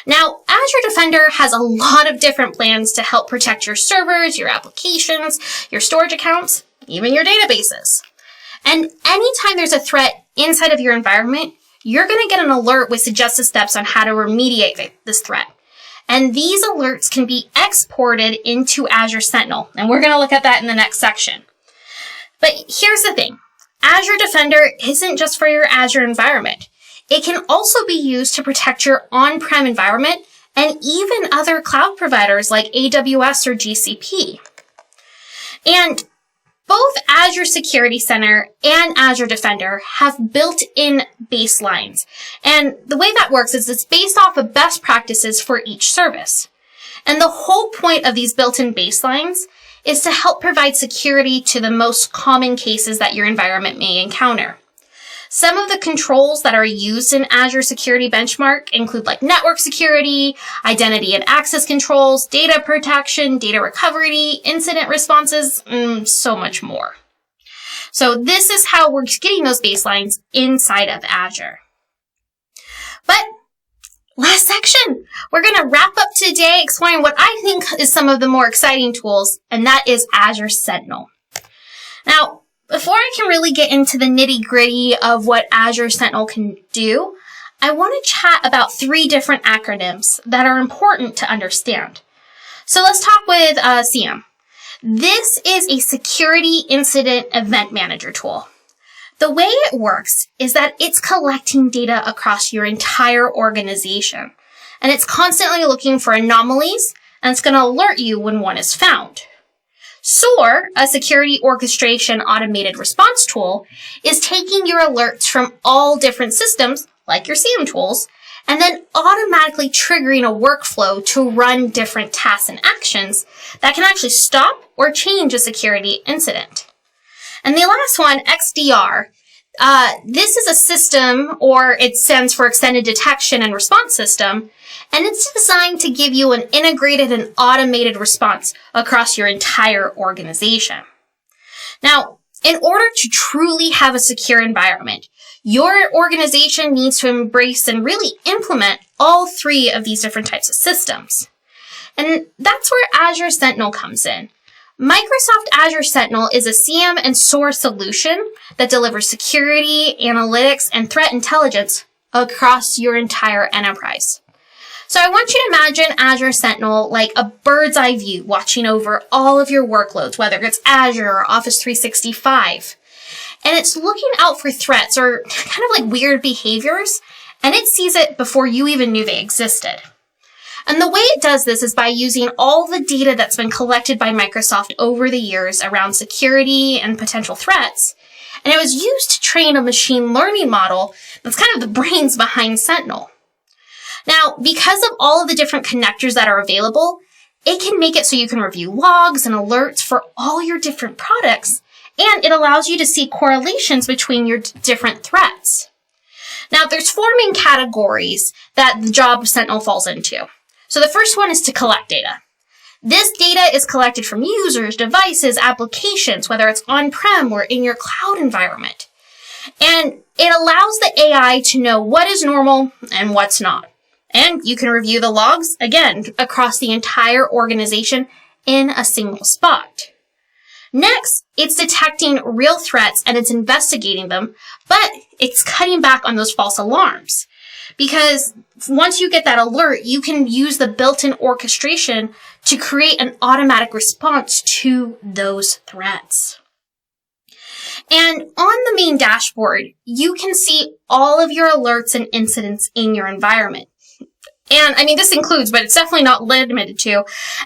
[SPEAKER 1] Now, Azure Defender has a lot of different plans to help protect your servers, your applications, your storage accounts, even your databases. And anytime there's a threat inside of your environment, you're going to get an alert with suggested steps on how to remediate this threat. And these alerts can be exported into Azure Sentinel. And we're going to look at that in the next section. But here's the thing. Azure Defender isn't just for your Azure environment. It can also be used to protect your on-prem environment and even other cloud providers like AWS or GCP. And both Azure Security Center and Azure Defender have built-in baselines. And the way that works is it's based off of best practices for each service. And the whole point of these built-in baselines is to help provide security to the most common cases that your environment may encounter. Some of the controls that are used in Azure Security Benchmark include like network security, identity and access controls, data protection, data recovery, incident responses, and so much more. So this is how we're getting those baselines inside of Azure. But last section, we're going to wrap up today exploring what I think is some of the more exciting tools, and that is Azure Sentinel. Now, before I can really get into the nitty-gritty of what Azure Sentinel can do, I want to chat about 3 different acronyms that are important to understand. So let's talk with SIEM. This is a Security Incident Event Manager tool. The way it works is that it's collecting data across your entire organization, and it's constantly looking for anomalies, and it's going to alert you when one is found. SOAR, a security orchestration automated response tool, is taking your alerts from all different systems, like your SIEM tools, and then automatically triggering a workflow to run different tasks and actions that can actually stop or change a security incident. And the last one, XDR, this is a system, or it stands for Extended Detection and Response System, and it's designed to give you an integrated and automated response across your entire organization. Now, in order to truly have a secure environment, your organization needs to embrace and really implement all three of these different types of systems. And that's where Azure Sentinel comes in. Microsoft Azure Sentinel is a CM and SOAR solution that delivers security, analytics, and threat intelligence across your entire enterprise. So I want you to imagine Azure Sentinel like a bird's eye view watching over all of your workloads, whether it's Azure or Office 365. And it's looking out for threats or kind of like weird behaviors, and it sees it before you even knew they existed. And the way it does this is by using all the data that's been collected by Microsoft over the years around security and potential threats, and it was used to train a machine learning model that's kind of the brains behind Sentinel. Now, because of all of the different connectors that are available, it can make it so you can review logs and alerts for all your different products, and it allows you to see correlations between your different threats. Now, there's 4 main categories that the job of Sentinel falls into. So the first one is to collect data. This data is collected from users, devices, applications, whether it's on-prem or in your cloud environment. And it allows the AI to know what is normal and what's not. And you can review the logs, again, across the entire organization in a single spot. Next, it's detecting real threats and it's investigating them, but it's cutting back on those false alarms. Because once you get that alert, you can use the built-in orchestration to create an automatic response to those threats. And on the main dashboard, you can see all of your alerts and incidents in your environment. And I mean, this includes, but it's definitely not limited to,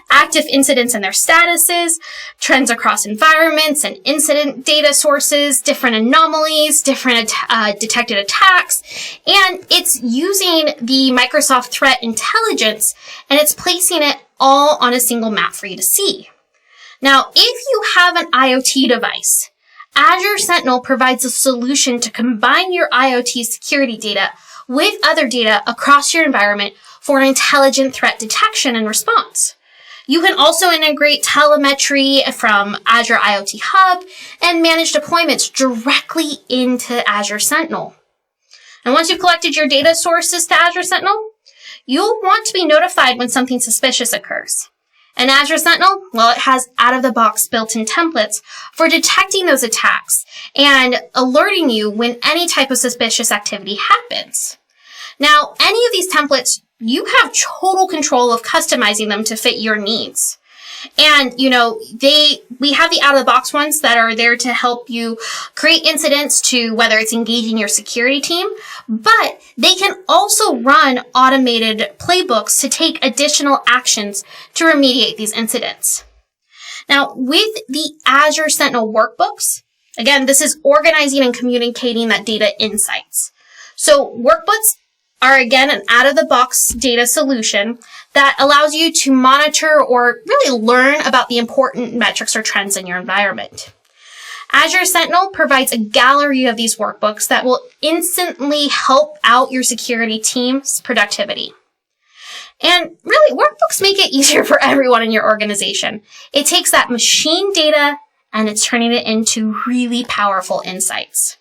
[SPEAKER 1] active incidents and their statuses, trends across environments and incident data sources, different anomalies, different detected attacks. And it's using the Microsoft Threat Intelligence, and it's placing it all on a single map for you to see. Now, if you have an IoT device, Azure Sentinel provides a solution to combine your IoT security data with other data across your environment for intelligent threat detection and response. You can also integrate telemetry from Azure IoT Hub and manage deployments directly into Azure Sentinel. And once you've collected your data sources to Azure Sentinel, you'll want to be notified when something suspicious occurs. And Azure Sentinel, well, it has out-of-the-box built-in templates for detecting those attacks and alerting you when any type of suspicious activity happens. Now, any of these templates, you have total control of customizing them to fit your needs. And, we have the out-of-the-box ones that are there to help you create incidents to whether it's engaging your security team, but they can also run automated playbooks to take additional actions to remediate these incidents. Now, with the Azure Sentinel workbooks, again, this is organizing and communicating that data insights. So workbooks are, again, an out-of-the-box data solution that allows you to monitor or really learn about the important metrics or trends in your environment. Azure Sentinel provides a gallery of these workbooks that will instantly help out your security team's productivity. And really, workbooks make it easier for everyone in your organization. It takes that machine data and it's turning it into really powerful insights.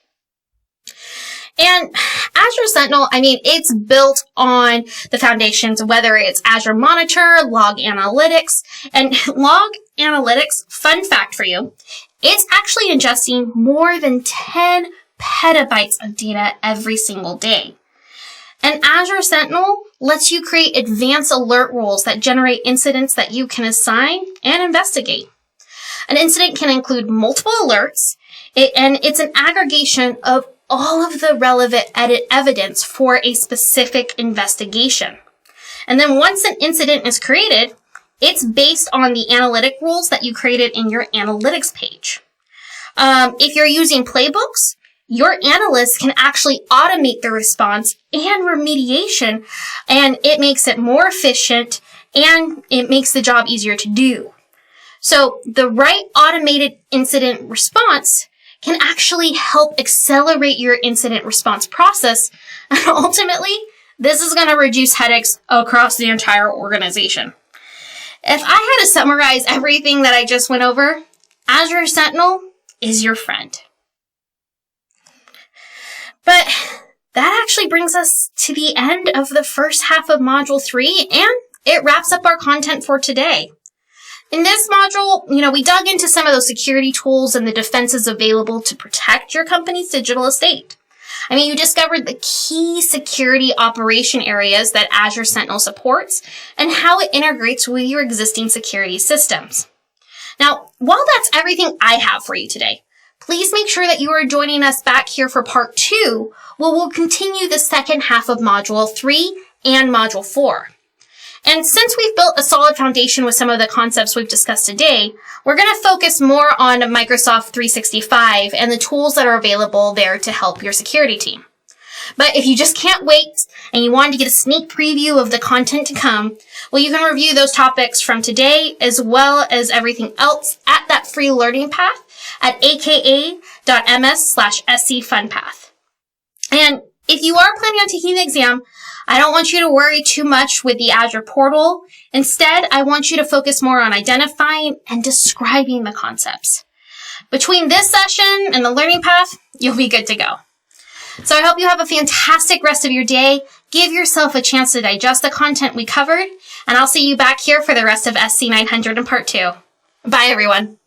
[SPEAKER 1] And Azure Sentinel, it's built on the foundations, whether it's Azure Monitor, Log Analytics, and Log Analytics, fun fact for you, it's actually ingesting more than 10 petabytes of data every single day. And Azure Sentinel lets you create advanced alert rules that generate incidents that you can assign and investigate. An incident can include multiple alerts, and it's an aggregation of all of the relevant evidence for a specific investigation. And then once an incident is created, it's based on the analytic rules that you created in your analytics page. If you're using playbooks, your analysts can actually automate the response and remediation, and it makes it more efficient and it makes the job easier to do. So the right automated incident response can actually help accelerate your incident response process. And ultimately, this is going to reduce headaches across the entire organization. If I had to summarize everything that I just went over, Azure Sentinel is your friend. But that actually brings us to the end of the first half of Module 3, and it wraps up our content for today. In this module, we dug into some of those security tools and the defenses available to protect your company's digital estate. You discovered the key security operation areas that Azure Sentinel supports and how it integrates with your existing security systems. Now, while that's everything I have for you today, please make sure that you are joining us back here for part 2, where we'll continue the second half of Module 3 and Module 4. And since we've built a solid foundation with some of the concepts we've discussed today, we're going to focus more on Microsoft 365 and the tools that are available there to help your security team. But if you just can't wait and you wanted to get a sneak preview of the content to come, well, you can review those topics from today as well as everything else at that free learning path at aka.ms/scfunpath. And if you are planning on taking the exam, I don't want you to worry too much with the Azure portal. Instead, I want you to focus more on identifying and describing the concepts. Between this session and the learning path, you'll be good to go. So I hope you have a fantastic rest of your day. Give yourself a chance to digest the content we covered, and I'll see you back here for the rest of SC900 in part 2. Bye, everyone.